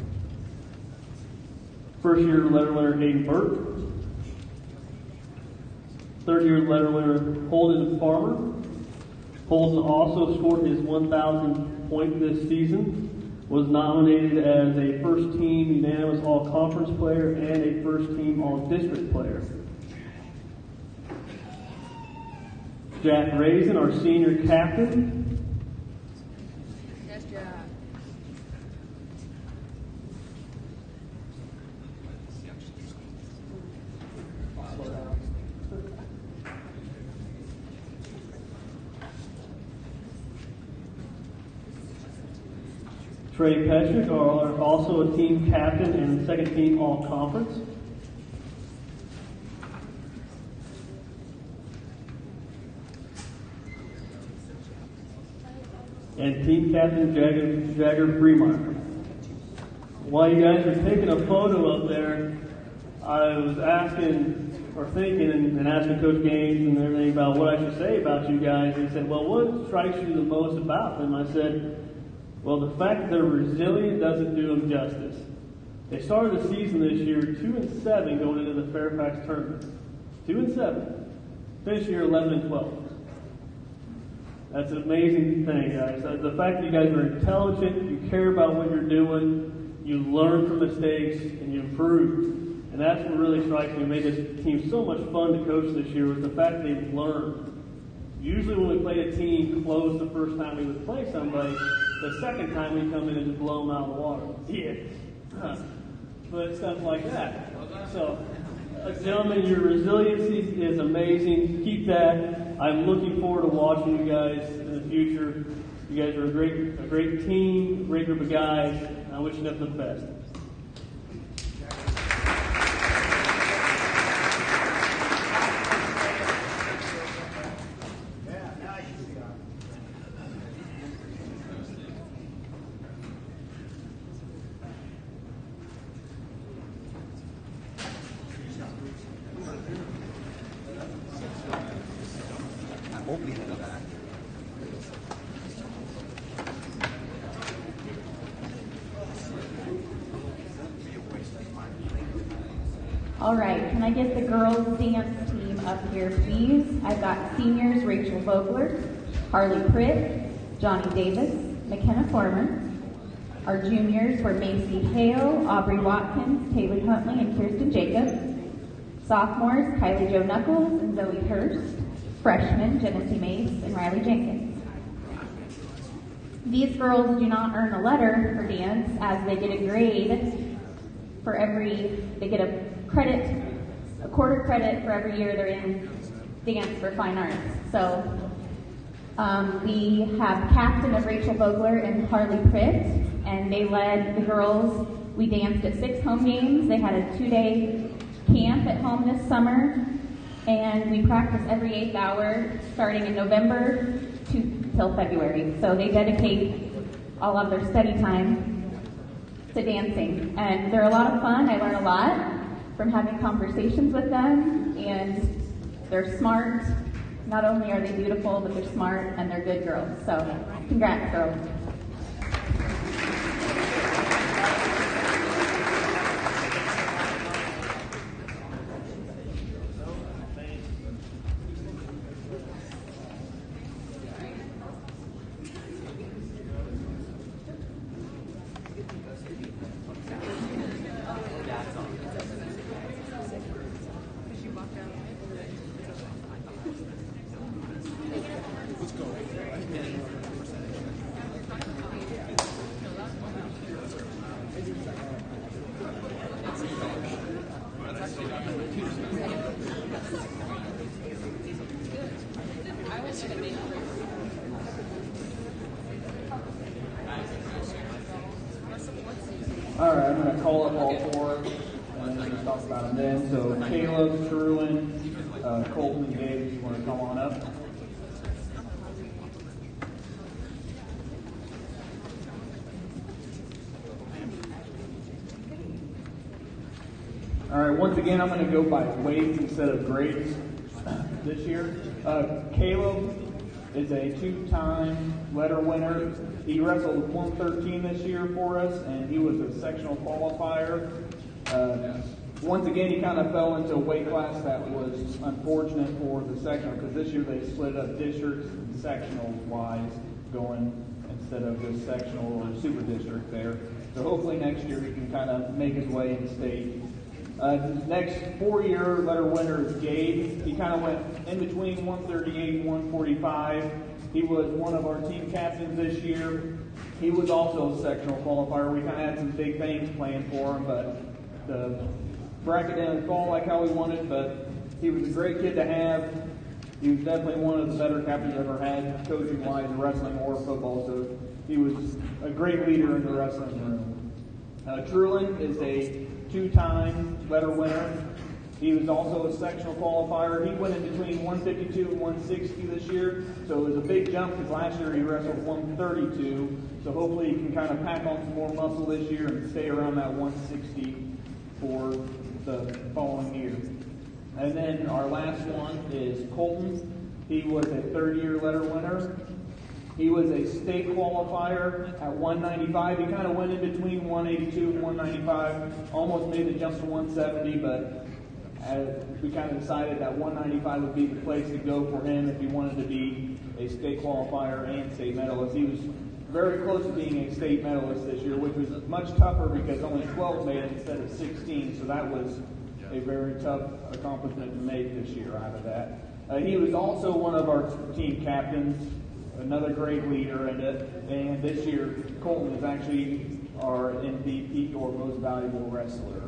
first-year letter winner Hayden Burke, third-year letter winner Holden Farmer. Holden also scored his 1,000th point this season. Was nominated as a first-team unanimous all-conference player and a first-team all-district player. Jack Raisin, our senior captain. Yes, Jack. Trey Petrick, are also a team captain and second team all-conference. And team captain Jagger Bremeyer. While you guys are taking a photo up there, I was asking or thinking and asking Coach Gaines and everything about what I should say about you guys. And he said, well, what strikes you the most about them? I said, well, the fact that they're resilient doesn't do them justice. They started the season this year 2-7 going into the Fairfax tournament. 2-7. Finished year 11-12. That's an amazing thing, guys. The fact that you guys are intelligent, you care about what you're doing, you learn from mistakes, and you improve. And that's what really strikes me and made this team so much fun to coach this year was the fact that they've learned. Usually when we played a team close the first time we would play somebody, the second time we come in and just blow them out of the water. Yeah. But stuff like that. So, gentlemen, your resiliency is amazing. Keep that. I'm looking forward to watching you guys in the future. You guys are a great team, a great group of guys. I wish you nothing but the best. All right, can I get the girls dance team up here, please? I've got seniors Rachel Vogler, Harley Pritt, Johnny Davis, McKenna Farmer. Our juniors were Macy Hale, Aubrey Watkins, Taylor Huntley, and Kirsten Jacobs. Sophomores, Kylie Jo Knuckles and Zoe Hurst. Freshmen, Genesee Mace and Riley Jenkins. These girls do not earn a letter for dance, as they get a grade for they get a quarter credit for every year they're in dance for fine arts. So we have captain of Rachel Vogler and Harley Pritt, and they led the girls. We danced at 6 home games. They had a 2-day camp at home this summer, and we practice every 8th hour starting in November till February. So they dedicate all of their study time to dancing, and they're a lot of fun. I learn a lot from having conversations with them, and they're smart. Not only are they beautiful, but they're smart and they're good girls. So congrats, girls. All right, I'm going to call up all 4, and then we're going to talk about them then. So Caleb, Trulin, Colton, and Gabe, you want to come on up? All right, once again, I'm going to go by weights instead of grades this year. Caleb is a 2-time letter winner. He wrestled 113 this year for us, and he was a sectional qualifier. Once again, he kind of fell into a weight class that was unfortunate for the sectional, because this year they split up districts and sectional-wise, going instead of just sectional or super district there. So hopefully next year he can kind of make his way in state. Next 4-year letter winner is Gabe. He kind of went in between 138 and 145. He was one of our team captains this year. He was also a sectional qualifier. We kind of had some big things planned for him, but the bracket didn't fall like how we wanted, but he was a great kid to have. He was definitely one of the better captains I've ever had, coaching-wise, wrestling or football, so he was a great leader in the wrestling room. Trulin is a 2-time letter winner. He was also a sectional qualifier. He went in between 152 and 160 this year, so it was a big jump because last year he wrestled 132. So hopefully he can kind of pack on some more muscle this year and stay around that 160 for the following year. And then our last one is Colton. He was a 3rd-year letter winner. He was a state qualifier at 195. He kind of went in between 182 and 195, almost made the jump to 170, but we kind of decided that 195 would be the place to go for him if he wanted to be a state qualifier and state medalist. He was very close to being a state medalist this year, which was much tougher because only 12 made it instead of 16, so that was a very tough accomplishment to make this year out of that. He was also one of our team captains, another great leader in it, and this year Colton is actually our MVP or most valuable wrestler.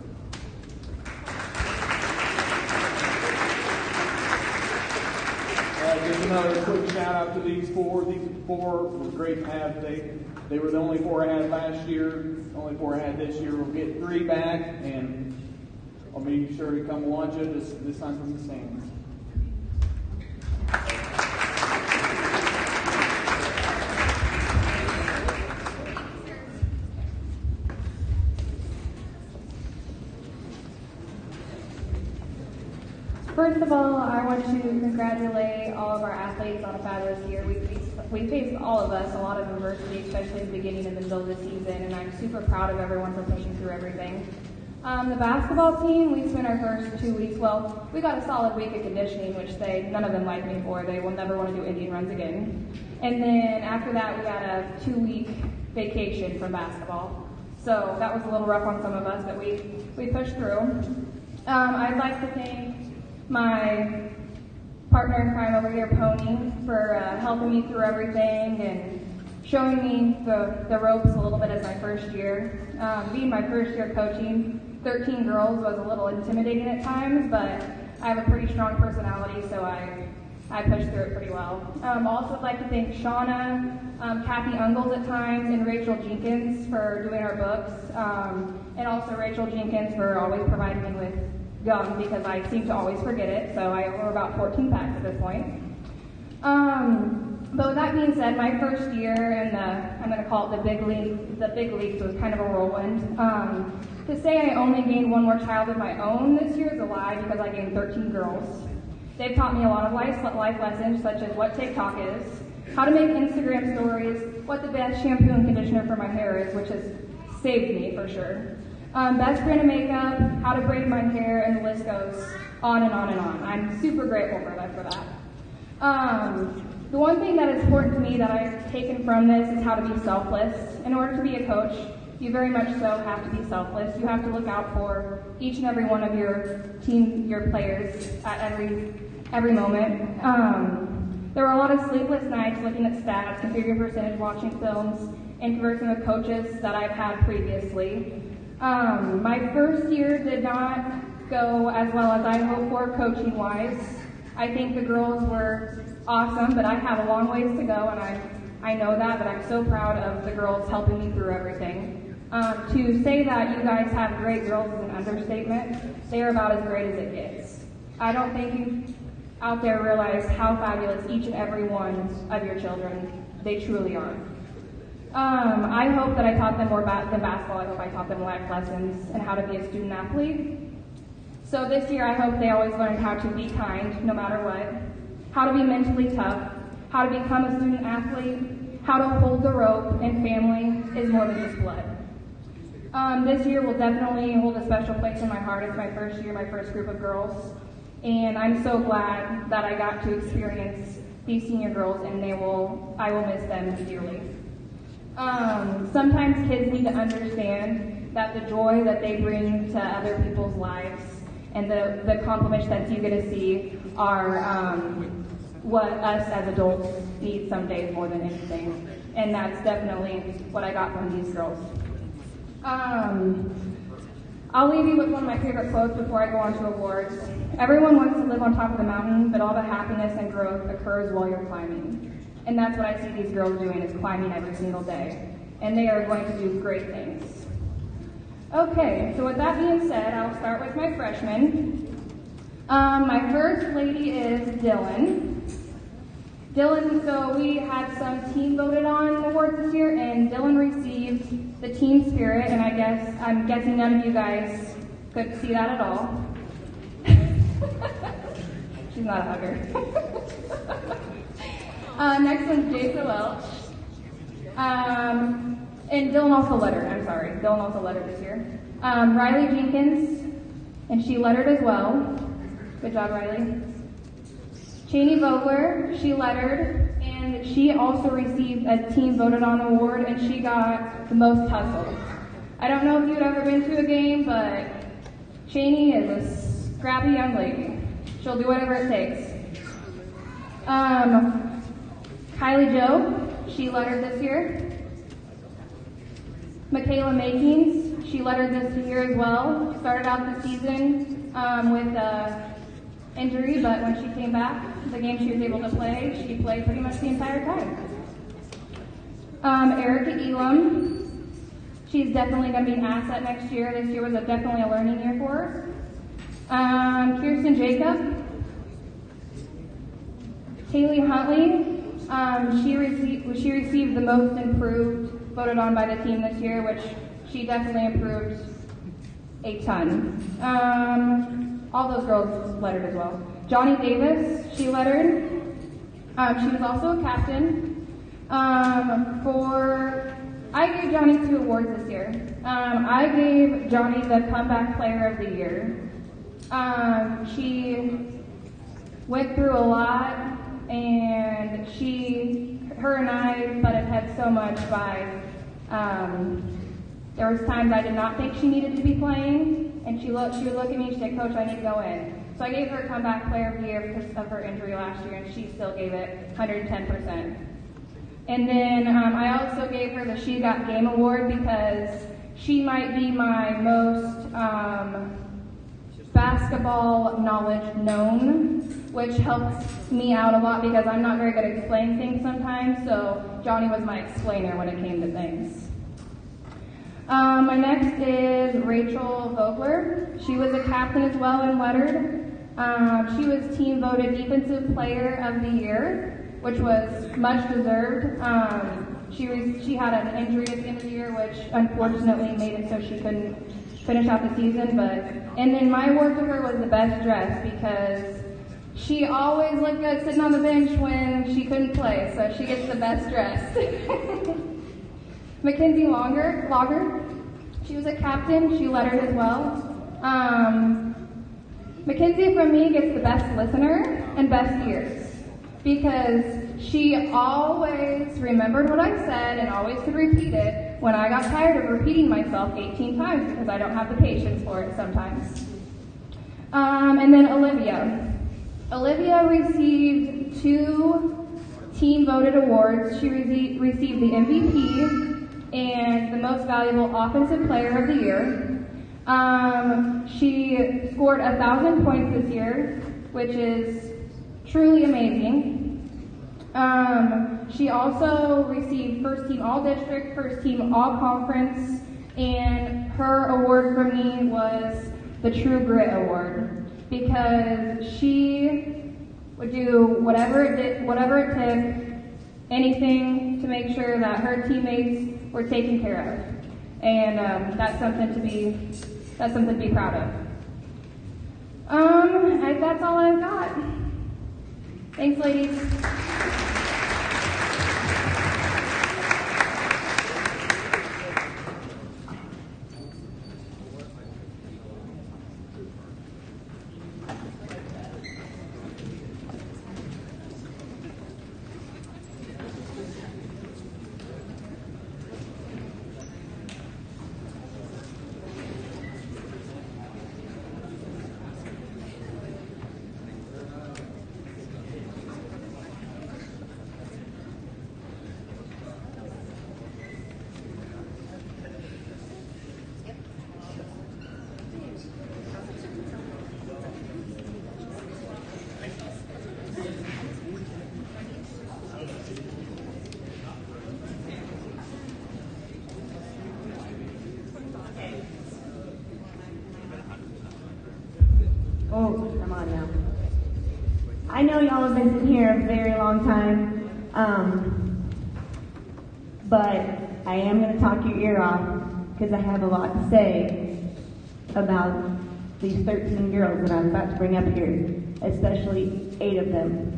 Just another quick shout out to these 4. These 4 were great to have. They were the only 4 I had last year, only 4 I had this year. We'll get 3 back, and I'll be sure to come watch it this time from the stands. First of all, I want to congratulate all of our athletes on a fabulous year. We faced all of us a lot of adversity, especially in the beginning and the middle of the season, and I'm super proud of everyone for pushing through everything. The basketball team, we spent our first 2 weeks, well, we got a solid week of conditioning, which none of them like me for. They will never want to do Indian runs again. And then after that, we got a 2-week vacation from basketball. So that was a little rough on some of us, but we pushed through. I'd like to thank my partner in crime over here, Pony, for helping me through everything and showing me the ropes a little bit as my first year. Being my first year coaching, 13 girls was a little intimidating at times, but I have a pretty strong personality, so I pushed through it pretty well. Also, I'd like to thank Shauna, Kathy Ungles at times, and Rachel Jenkins for doing our books, and also Rachel Jenkins for always providing me with gum because I seem to always forget it, so I owe her about 14 packs at this point. But with that being said, my first year in I'm going to call it the big leagues was kind of a whirlwind. To say I only gained one more child of my own this year is a lie because I gained 13 girls. They've taught me a lot of life lessons, such as what TikTok is, how to make Instagram stories, what the best shampoo and conditioner for my hair is, which has saved me for sure. Best brand of makeup, how to braid my hair, and the list goes on and on and on. I'm super grateful for that. The one thing that is important to me that I've taken from this is how to be selfless. In order to be a coach, you very much so have to be selfless. You have to look out for each and every one of your team, your players at every moment. There were a lot of sleepless nights looking at stats, configure percentage, watching films, and conversing with coaches that I've had previously. My first year did not go as well as I hoped for coaching-wise. I think the girls were awesome, but I have a long ways to go, and I know that, but I'm so proud of the girls helping me through everything. To say that you guys have great girls is an understatement. They are about as great as it gets. I don't think you out there realize how fabulous each and every one of your children, they truly are. I hope that I taught them more than basketball. I hope I taught them life lessons and how to be a student athlete. So this year I hope they always learned how to be kind no matter what, how to be mentally tough, how to become a student athlete, how to hold the rope, and family is more than just blood. This year will definitely hold a special place in my heart. It's my first year, my first group of girls, and I'm so glad that I got to experience these senior girls, and I will miss them dearly. Sometimes kids need to understand that the joy that they bring to other people's lives and the accomplishments that you get to see are what us as adults need some days more than anything. And that's definitely what I got from these girls. I'll leave you with one of my favorite quotes before I go on to awards. Everyone wants to live on top of the mountain, but all the happiness and growth occurs while you're climbing. And that's what I see these girls doing, is climbing every single day. And they are going to do great things. Okay, so with that being said, I'll start with my freshmen. My first lady is Dylan. Dylan, so we had some team voted on awards this year, and Dylan received the Team Spirit, and I'm guessing none of you guys could see that at all. She's not a hugger. Next one's Jason Welch. And Dylan also lettered, Dylan also lettered this year. Riley Jenkins, and she lettered as well. Good job, Riley. Cheney Vogler, she lettered, and she also received a team voted on award, and she got the most hustle. I don't know if you've ever been to a game, but Cheney is a scrappy young lady. She'll do whatever it takes. Kylie Joe, she lettered this year. Michaela Makings, she lettered this year as well. Started out the season with injury, but when she came back, the game she was able to play, she played pretty much the entire time. Erica Elam, she's definitely going to be an asset next year. This year was definitely a learning year for her. Kirsten Jacob, Kaylee Huntley, she received the most improved voted on by the team this year, which she definitely improved a ton. All those girls lettered as well. Johnny Davis, she lettered. She was also a captain. For I gave Johnny 2 awards this year. I gave Johnny the Comeback Player of the Year. She went through a lot, and her and I butted heads so much by, there was times I did not think she needed to be playing, and she would look at me and she'd say, Coach, I need to go in. So I gave her Comeback Player of the Year because of her injury last year, and she still gave it 110%. And then I also gave her the She Got Game Award because she might be my most basketball knowledge known, which helps me out a lot because I'm not very good at explaining things sometimes, so Johnny was my explainer when it came to things. My next is Rachel Vogler. She was a captain as well in lettered. She was team voted Defensive Player of the Year, which was much deserved. She had an injury at the end of the year, which unfortunately made it so she couldn't finish out the season. And then my award to her was the best dressed because she always looked good sitting on the bench when she couldn't play, so she gets the best dressed. Mackenzie Logger, she was a captain. She lettered as well. Mackenzie, from me, gets the best listener and best ears because she always remembered what I said and always could repeat it when I got tired of repeating myself 18 times because I don't have the patience for it sometimes. And then Olivia. Olivia received 2 team-voted awards. She received the MVP and the Most Valuable Offensive Player of the Year. She scored 1,000 points this year, which is truly amazing. She also received First Team All-District, First Team All-Conference, and her award for me was the True Grit Award because she would do whatever it took, anything to make sure that her teammates were taken care of, and that's something to be proud of. That's all I've got. Thanks, ladies. Oh, come on now. I know y'all have been sitting here a very long time, but I am going to talk your ear off because I have a lot to say about these 13 girls that I'm about to bring up here, especially 8 of them.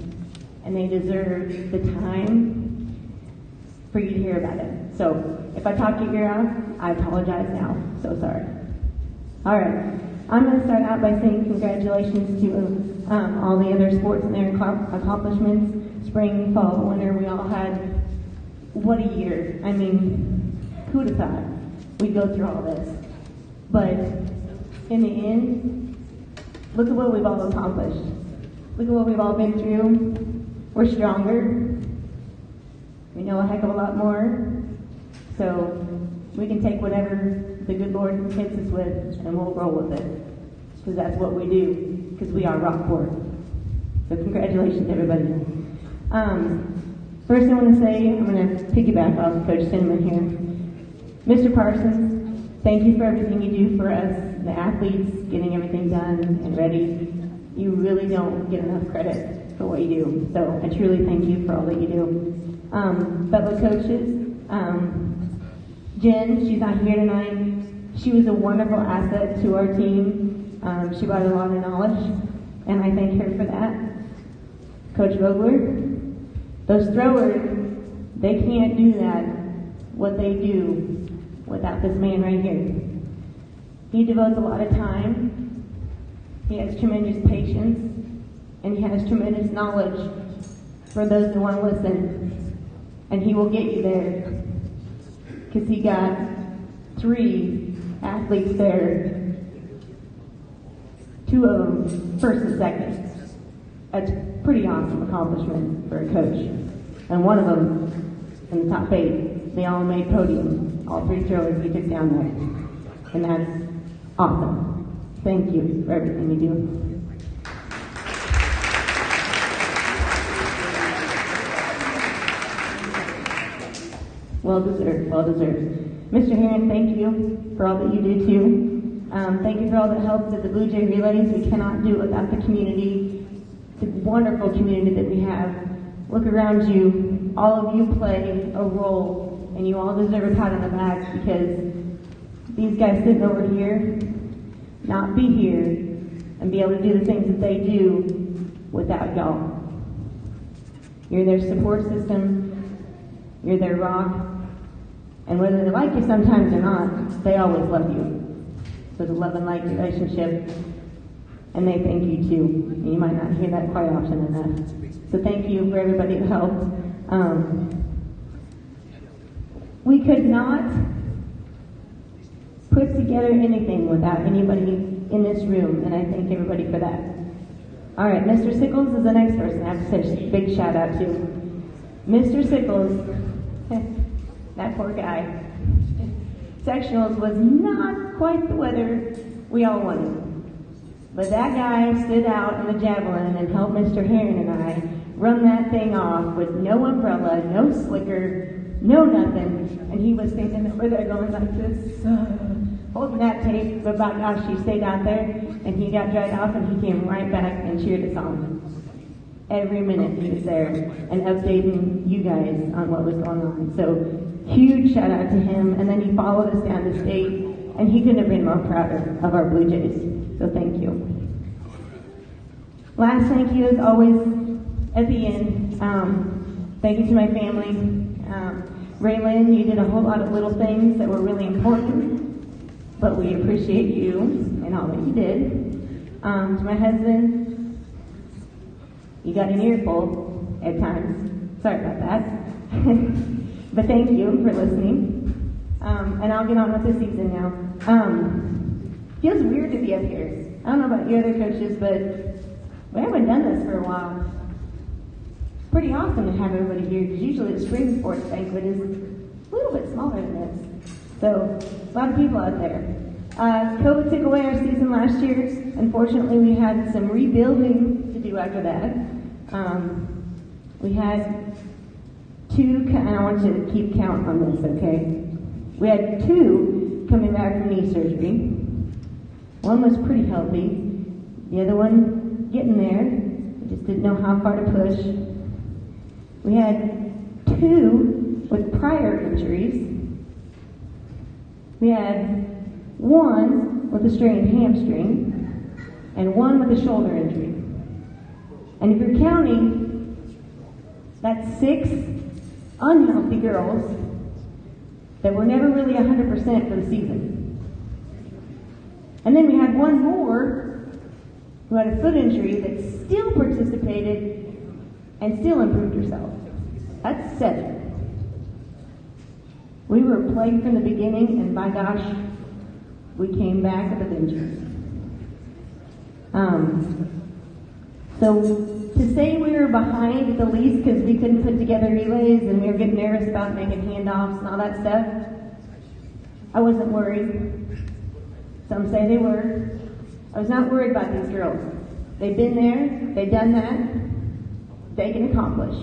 And they deserve the time for you to hear about it. So if I talk your ear off, I apologize now. So sorry. All right. I'm going to start out by saying congratulations to all the other sports and their accomplishments. Spring, fall, winter, we all had, what a year. I mean, who'd have thought we'd go through all this? But in the end, look at what we've all accomplished. Look at what we've all been through. We're stronger. We know a heck of a lot more. So we can take whatever the good Lord hits us with and we'll roll with it. Because that's what we do. Because we are Rockport. So congratulations, everybody. First I want to say, I'm going to piggyback off Coach Cinnamon here. Mr. Parsons, thank you for everything you do for us, the athletes, getting everything done and ready. You really don't get enough credit for what you do. So I truly thank you for all that you do. Fellow coaches, Jen, she's not here tonight. She was a wonderful asset to our team. She brought a lot of knowledge, and I thank her for that. Coach Vogler, those throwers, they can't do that what they do without this man right here. He devotes a lot of time, he has tremendous patience, and he has tremendous knowledge for those that want to listen. And he will get you there, because he got 3 athletes there, 2 of them first and second. That's a pretty awesome accomplishment for a coach. And one of them in the top 8, they all made podium, all 3 throwers he took down there. And that's awesome. Thank you for everything you do. Well deserved, well deserved. Mr. Heron, thank you for all that you do too. Thank you for all the help at the Blue Jay Relays. We cannot do it without the community, the wonderful community that we have. Look around you. All of you play a role, and you all deserve a pat on the back, because these guys sitting over here not be here and be able to do the things that they do without y'all. You're their support system. You're their rock. And whether they like you sometimes or not, they always love you. So it's a love and like relationship. And they thank you too. And you might not hear that quite often enough. So thank you for everybody who helped. We could not put together anything without anybody in this room, and I thank everybody for that. All right, Mr. Sickles is the next person I have to say a big shout out to. Mr. Sickles, that poor guy. Sectionals was not quite the weather we all wanted. But that guy stood out in the javelin and helped Mr. Heron and I run that thing off with no umbrella, no slicker, no nothing. And he was standing over there going like this, holding that tape. But by gosh, he stayed out there and he got dried off and he came right back and cheered us on. Every minute he was there and updating you guys on what was going on. So huge shout out to him. And then he followed us down to state, and he couldn't have been more prouder of our Blue Jays. So thank you. Last thank you is always at the end. Thank you to my family. Raylan, you did a whole lot of little things that were really important, but we appreciate you and all that you did. To my husband, you got an earful at times. Sorry about that. But thank you for listening. And I'll get on with the season now. Feels weird to be up here. I don't know about you other coaches, but we haven't done this for a while. It's pretty awesome to have everybody here, because usually the spring sports banquet is a little bit smaller than this. So, a lot of people out there. COVID took away our season last year. Unfortunately, we had some rebuilding to do after that. We had 2, and I want you to keep count on this, okay? We had 2 coming back from knee surgery. One was pretty healthy. The other one getting there. We just didn't know how far to push. We had 2 with prior injuries. We had 1 with a strained hamstring and 1 with a shoulder injury. And if you're counting, that's 6 unhealthy girls that were never really 100% for the season. And then we had 1 more who had a foot injury that still participated and still improved herself. That's 7. We were plagued from the beginning, and by gosh, we came back with a vengeance. So to say we were behind at the least because we couldn't put together relays and we were getting nervous about making handoffs and all that stuff, I wasn't worried. Some say they were. I was not worried about these girls. They've been there, they've done that, they can accomplish.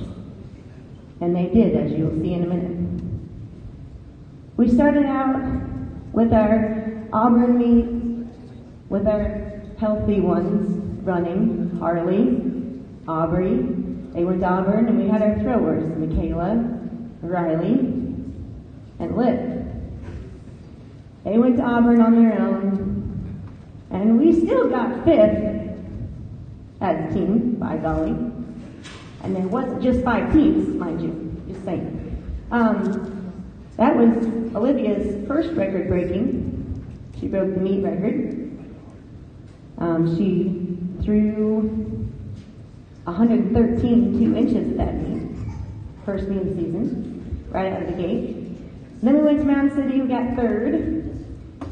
And they did, as you'll see in a minute. We started out with our Auburn meet, with our healthy ones running, Harley, Aubrey. They went to Auburn, and we had our throwers, Michaela, Riley, and Liv. They went to Auburn on their own, and we still got 5th as a team, by golly. And there wasn't just 5 teams, mind you, just saying. That was Olivia's first record breaking. She broke the meet record. She threw 113 2 inches at that meet. First meet of the season, right out of the gate. Then we went to Mountain City, we got third.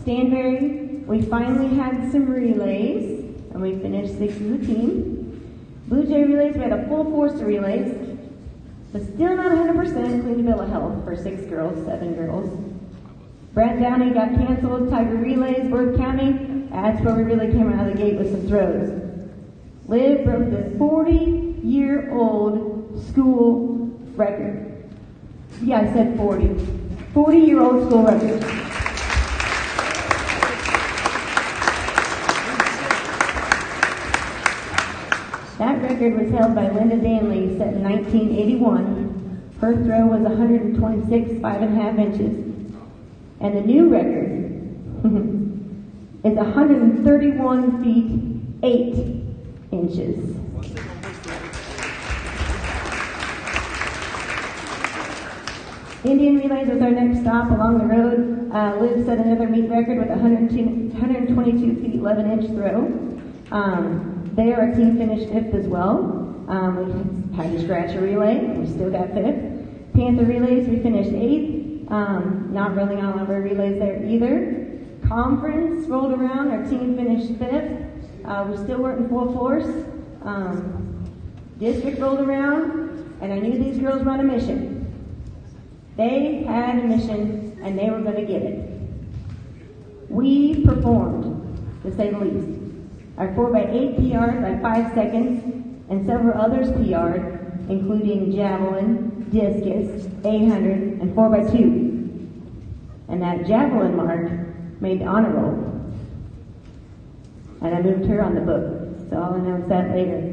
Stanberry, we finally had some relays, and we finished 6th as a team. Blue Jay relays, we had a full force of relays, but still not 100%, clean the bill of health for 6 girls, 7 girls. Brad Downey got canceled, Tiger relays, Worth County, that's where we really came out of the gate with some throws. Liv broke the 40-year-old school record. Yeah, I said 40. 40-year-old school record. That record was held by Linda Danley, set in 1981. Her throw was 126 5.5 inches. And the new record is 131 feet 8 inches. Indian relays was our next stop along the road. Liv set another meet record with 122 feet 11 inch throw. There our team finished 5th as well. We had to scratch a relay. We still got 5th. Panther relays, we finished 8th. Not really on our relays there either. Conference rolled around. Our team finished 5th. We still weren't in full force. District rolled around, and I knew these girls were on a mission. They had a mission, and they were going to get it. We performed, to say the least. Our 4x8 PR'd by 5 seconds, and several others PR'd, including javelin, discus, 800, and 4x2. And that javelin mark made the honor roll. And I moved her on the book, so I'll announce that later.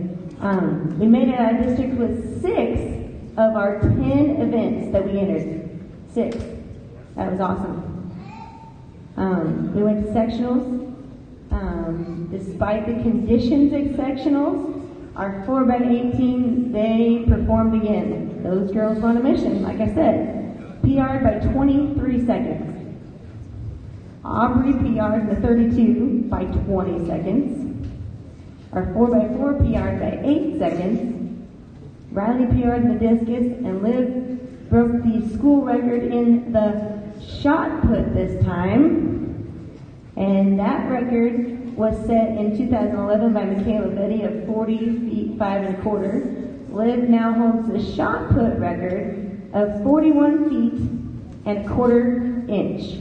We made it out of district with 6 of our 10 events that we entered. 6. That was awesome. We went to sectionals. Despite the conditions at sectionals, our 4x8 team, they performed again. Those girls were on a mission, like I said. PR'd by 23 seconds. Aubrey PR'd the 32 by 20 seconds. Our 4x4 PR'd by 8 seconds. Riley PR'd the discus, and Liv broke the school record in the shot put this time. And that record was set in 2011 by Michaela Betty of 40 feet 5 1/4. Liv now holds the shot put record of 41 feet and 1/4 inch.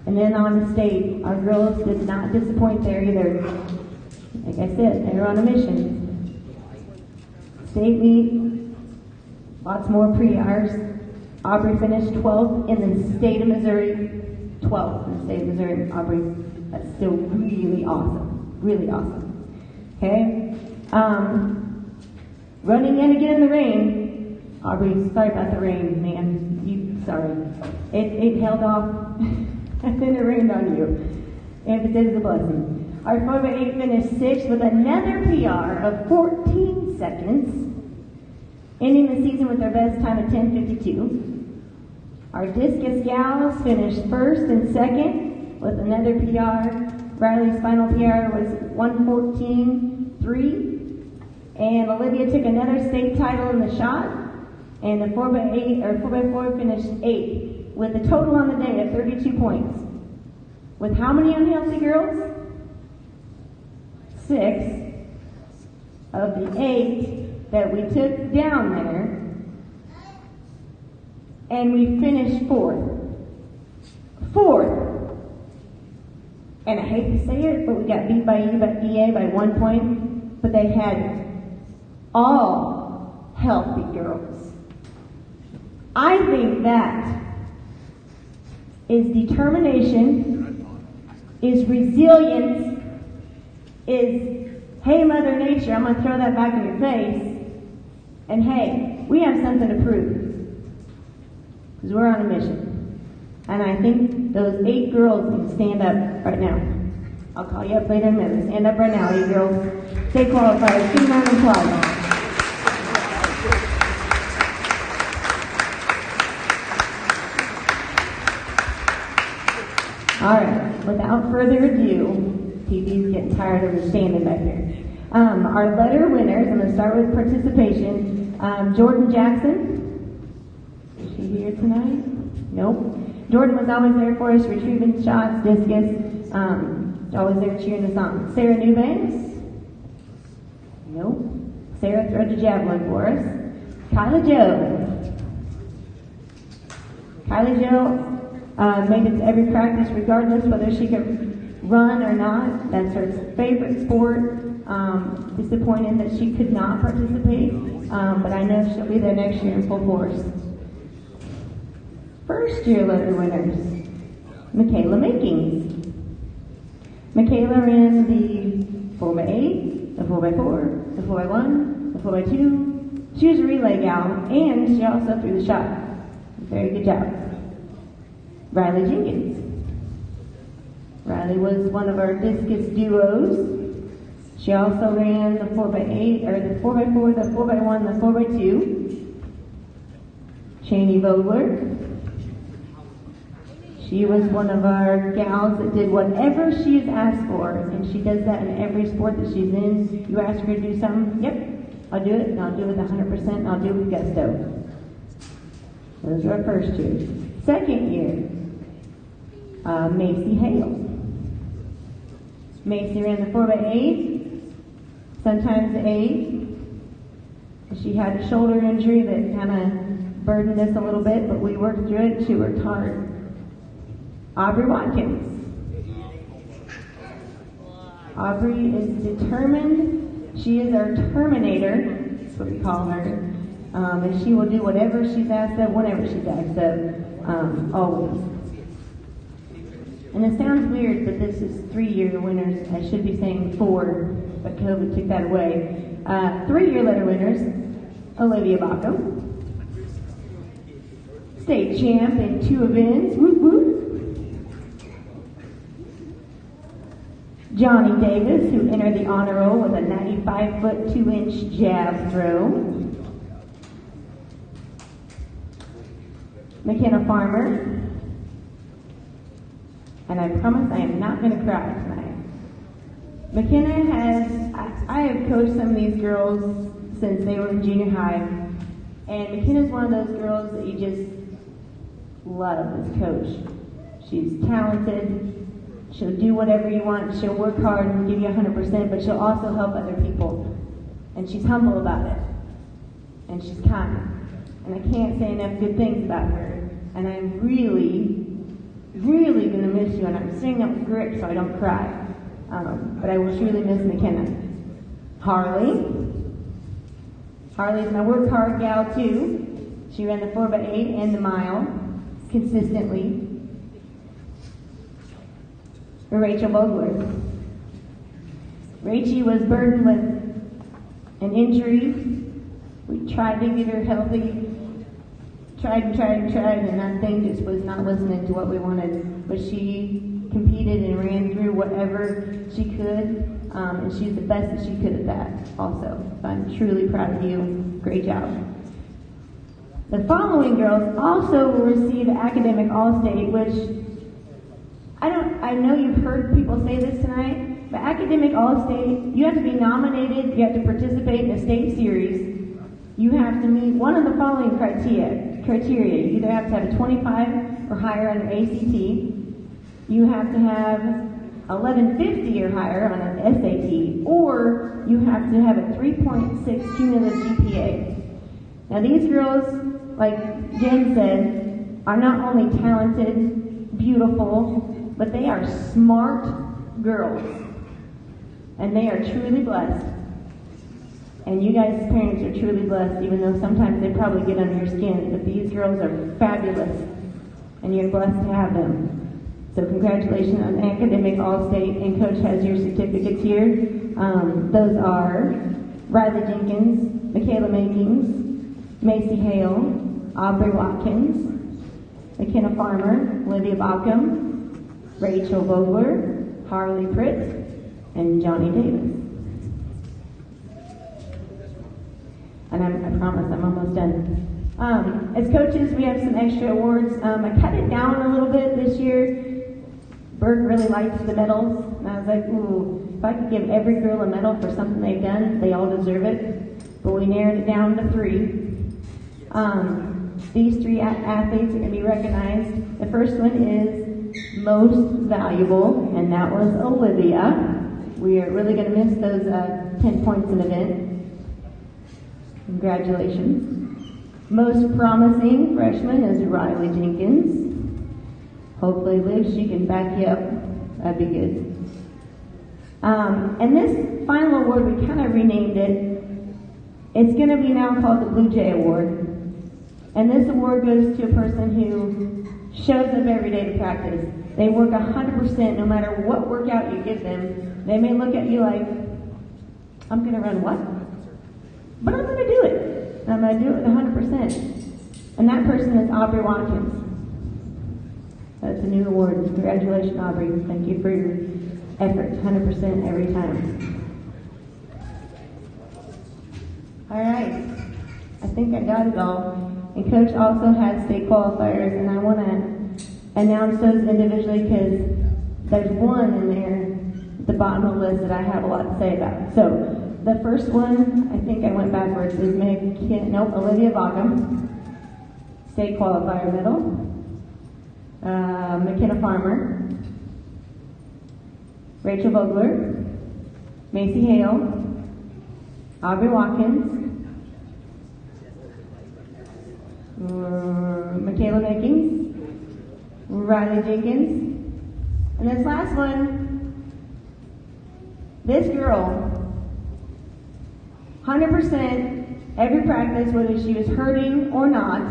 And then on the state, our girls did not disappoint there either. Like I said, they were on a mission. State meet, lots more pre-Rs. Aubrey finished 12th in the state of Missouri. 12th in the state of Missouri. Aubrey, that's still really awesome. Really awesome. Okay? Running in again in the rain. Aubrey, sorry about the rain, man. Sorry. It held off and then it rained on you. And it is a blessing. Our 4x8 finished 6th with another PR of 14 seconds. Ending the season with their best time of 10:52. Our discus gals finished 1st and 2nd with another PR. Riley's final PR was 1:14.3. And Olivia took another state title in the shot. And the 4x4 finished 8th with a total on the day of 32 points. With how many unhealthy girls? 6 of the 8 that we took down there, and we finished 4th. 4th! And I hate to say it, but we got beat by EA by 1 point, but they had all healthy girls. I think that is determination, is resilience, is, hey, Mother Nature, I'm going to throw that back in your face. And hey, we have something to prove. Because we're on a mission. And I think those 8 girls need to stand up right now. I'll call you up later in a minute. Stand up right now, you girls. Stay qualified. Give round of applause. All right, without further ado, TV's getting tired of us standing back here. Our letter winners, I'm going to start with participation. Jordan Jackson. Is she here tonight? Nope. Jordan was always there for us, retrieving shots, discus. Always there cheering us on. Sarah Newbanks. Nope. Sarah threw the javelin for us. Kyla Joe. Kyla Joe made it to every practice regardless whether she could run or not. That's her favorite sport. Disappointed that she could not participate, but I know she'll be there next year in full force. First year letter winners. Michaela Makings. Michaela ran the 4x8, the 4x4, the 4x1, the 4x2. She was a relay gal, and she also threw the shot. Very good job. Riley Jenkins. Riley was one of our discus duos. She also ran the 4x8, or the 4x4, the 4x1, the 4x2. Cheney Vogler. She was one of our gals that did whatever she is asked for, and she does that in every sport that she's in. You ask her to do something, yep, I'll do it, and I'll do it 100%, and I'll do it with gusto. Those are our first year. Second year, Macy Hale. Macy ran the 4x8, sometimes the 8. She had a shoulder injury that kind of burdened us a little bit, but we worked through it. She worked hard. Aubrey Watkins. Aubrey is determined. She is our Terminator. That's what we call her. And she will do whatever she's asked of, whenever she's asked of, always. And it sounds weird, but this is 3-year winners. I should be saying 4, but COVID took that away. 3-year letter winners, Olivia Bacco. State champ in 2 events, whoop whoop. Johnny Davis, who entered the honor roll with a 95-foot 2-inch jab throw. McKenna Farmer. And I promise I am not going to cry tonight. McKenna I have coached some of these girls since they were in junior high. And McKenna's one of those girls that you just love as coach. She's talented. She'll do whatever you want. She'll work hard and give you 100%, but she'll also help other people. And she's humble about it. And she's kind. And I can't say enough good things about her. And I'm really, really going to miss you. And I'm saying that with grit so I don't cry. But I will truly miss McKenna. Harley. Harley's my work hard gal too. She ran the 4x8 and the mile consistently. Rachel Vogler. Rachie was burdened with an injury. We tried to get her healthy. Tried, and that thing just was not listening to what we wanted. But she competed and ran through whatever she could, and she's the best that she could at that also. So I'm truly proud of you. Great job. The following girls also will receive Academic All-State, which I know you've heard people say this tonight, but Academic All-State, you have to be nominated, you have to participate in a state series, you have to meet one of the following criteria. You either have to have a 25 or higher on your ACT, you have to have 1150 or higher on an SAT, or you have to have a 3.6 cumulative GPA. Now these girls, like Jen said, are not only talented, beautiful, but they are smart girls. And they are truly blessed. And you guys as parents are truly blessed, even though sometimes they probably get under your skin. But these girls are fabulous. And you're blessed to have them. So congratulations on Academic All-State. And Coach has your certificates here. Those are Riley Jenkins, Michaela Makings, Macy Hale, Aubrey Watkins, McKenna Farmer, Olivia Baucom, Rachel Vogler, Harley Pritt, and Johnny Davis. And I promise I'm almost done. As coaches, we have some extra awards. I cut it down a little bit this year. Berg really liked the medals, and I was like, ooh, if I could give every girl a medal for something they've done, they all deserve it. But we narrowed it down to 3. These 3 athletes are going to be recognized. The first one is most valuable, and that was Olivia. We are really going to miss those 10 points in event. Congratulations. Most promising freshman is Riley Jenkins. Hopefully, Liv, she can back you up. That'd be good. And this final award, we kind of renamed it. It's going to be now called the Blue Jay Award. And this award goes to a person who shows up every day to practice. They work 100% no matter what workout you give them. They may look at you like, I'm going to run what? But I'm going to do it. I'm going to do it with 100%. And that person is Aubrey Watkins. That's a new award. Congratulations, Aubrey. Thank you for your effort, 100% every time. All right. I think I got it all. And Coach also has state qualifiers, and I want to announce those individually because there's one in there at the bottom of the list that I have a lot to say about. So the first one, I think I went backwards, is Olivia Baucom, state qualifier medal. McKenna Farmer, Rachel Vogler, Macy Hale, Aubrey Watkins, Michaela Makings, Riley Jenkins, and this last one, this girl, 100% every practice, whether she was hurting or not,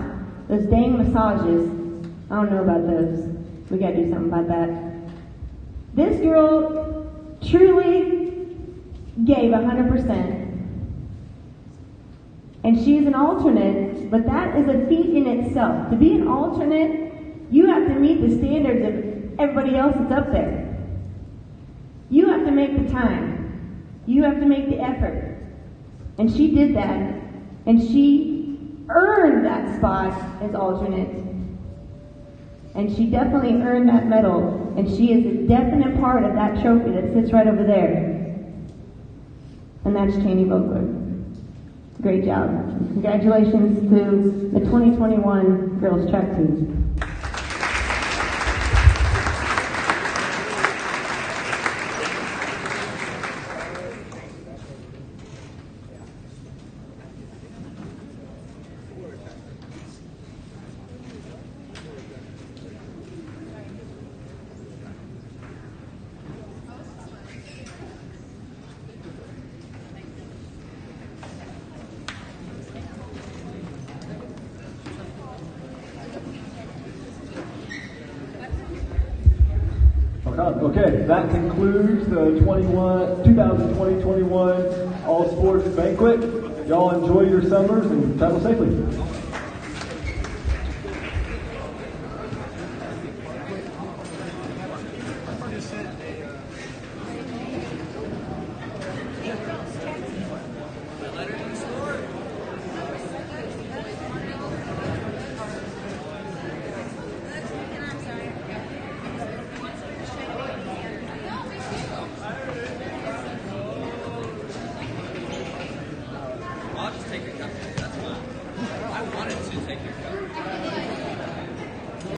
those dang massages, I don't know about those. We gotta do something about that. This girl truly gave 100%. And she's an alternate, but that is a feat in itself. To be an alternate, you have to meet the standards of everybody else that's up there. You have to make the time. You have to make the effort. And she did that, and she earned that spot as alternate. And she definitely earned that medal, and she is a definite part of that trophy that sits right over there. And that's Cheney Vogler. Great job. Congratulations to the 2021 girls track team. Okay, that concludes the 2020-21 All Sports Banquet. Y'all enjoy your summers and travel safely.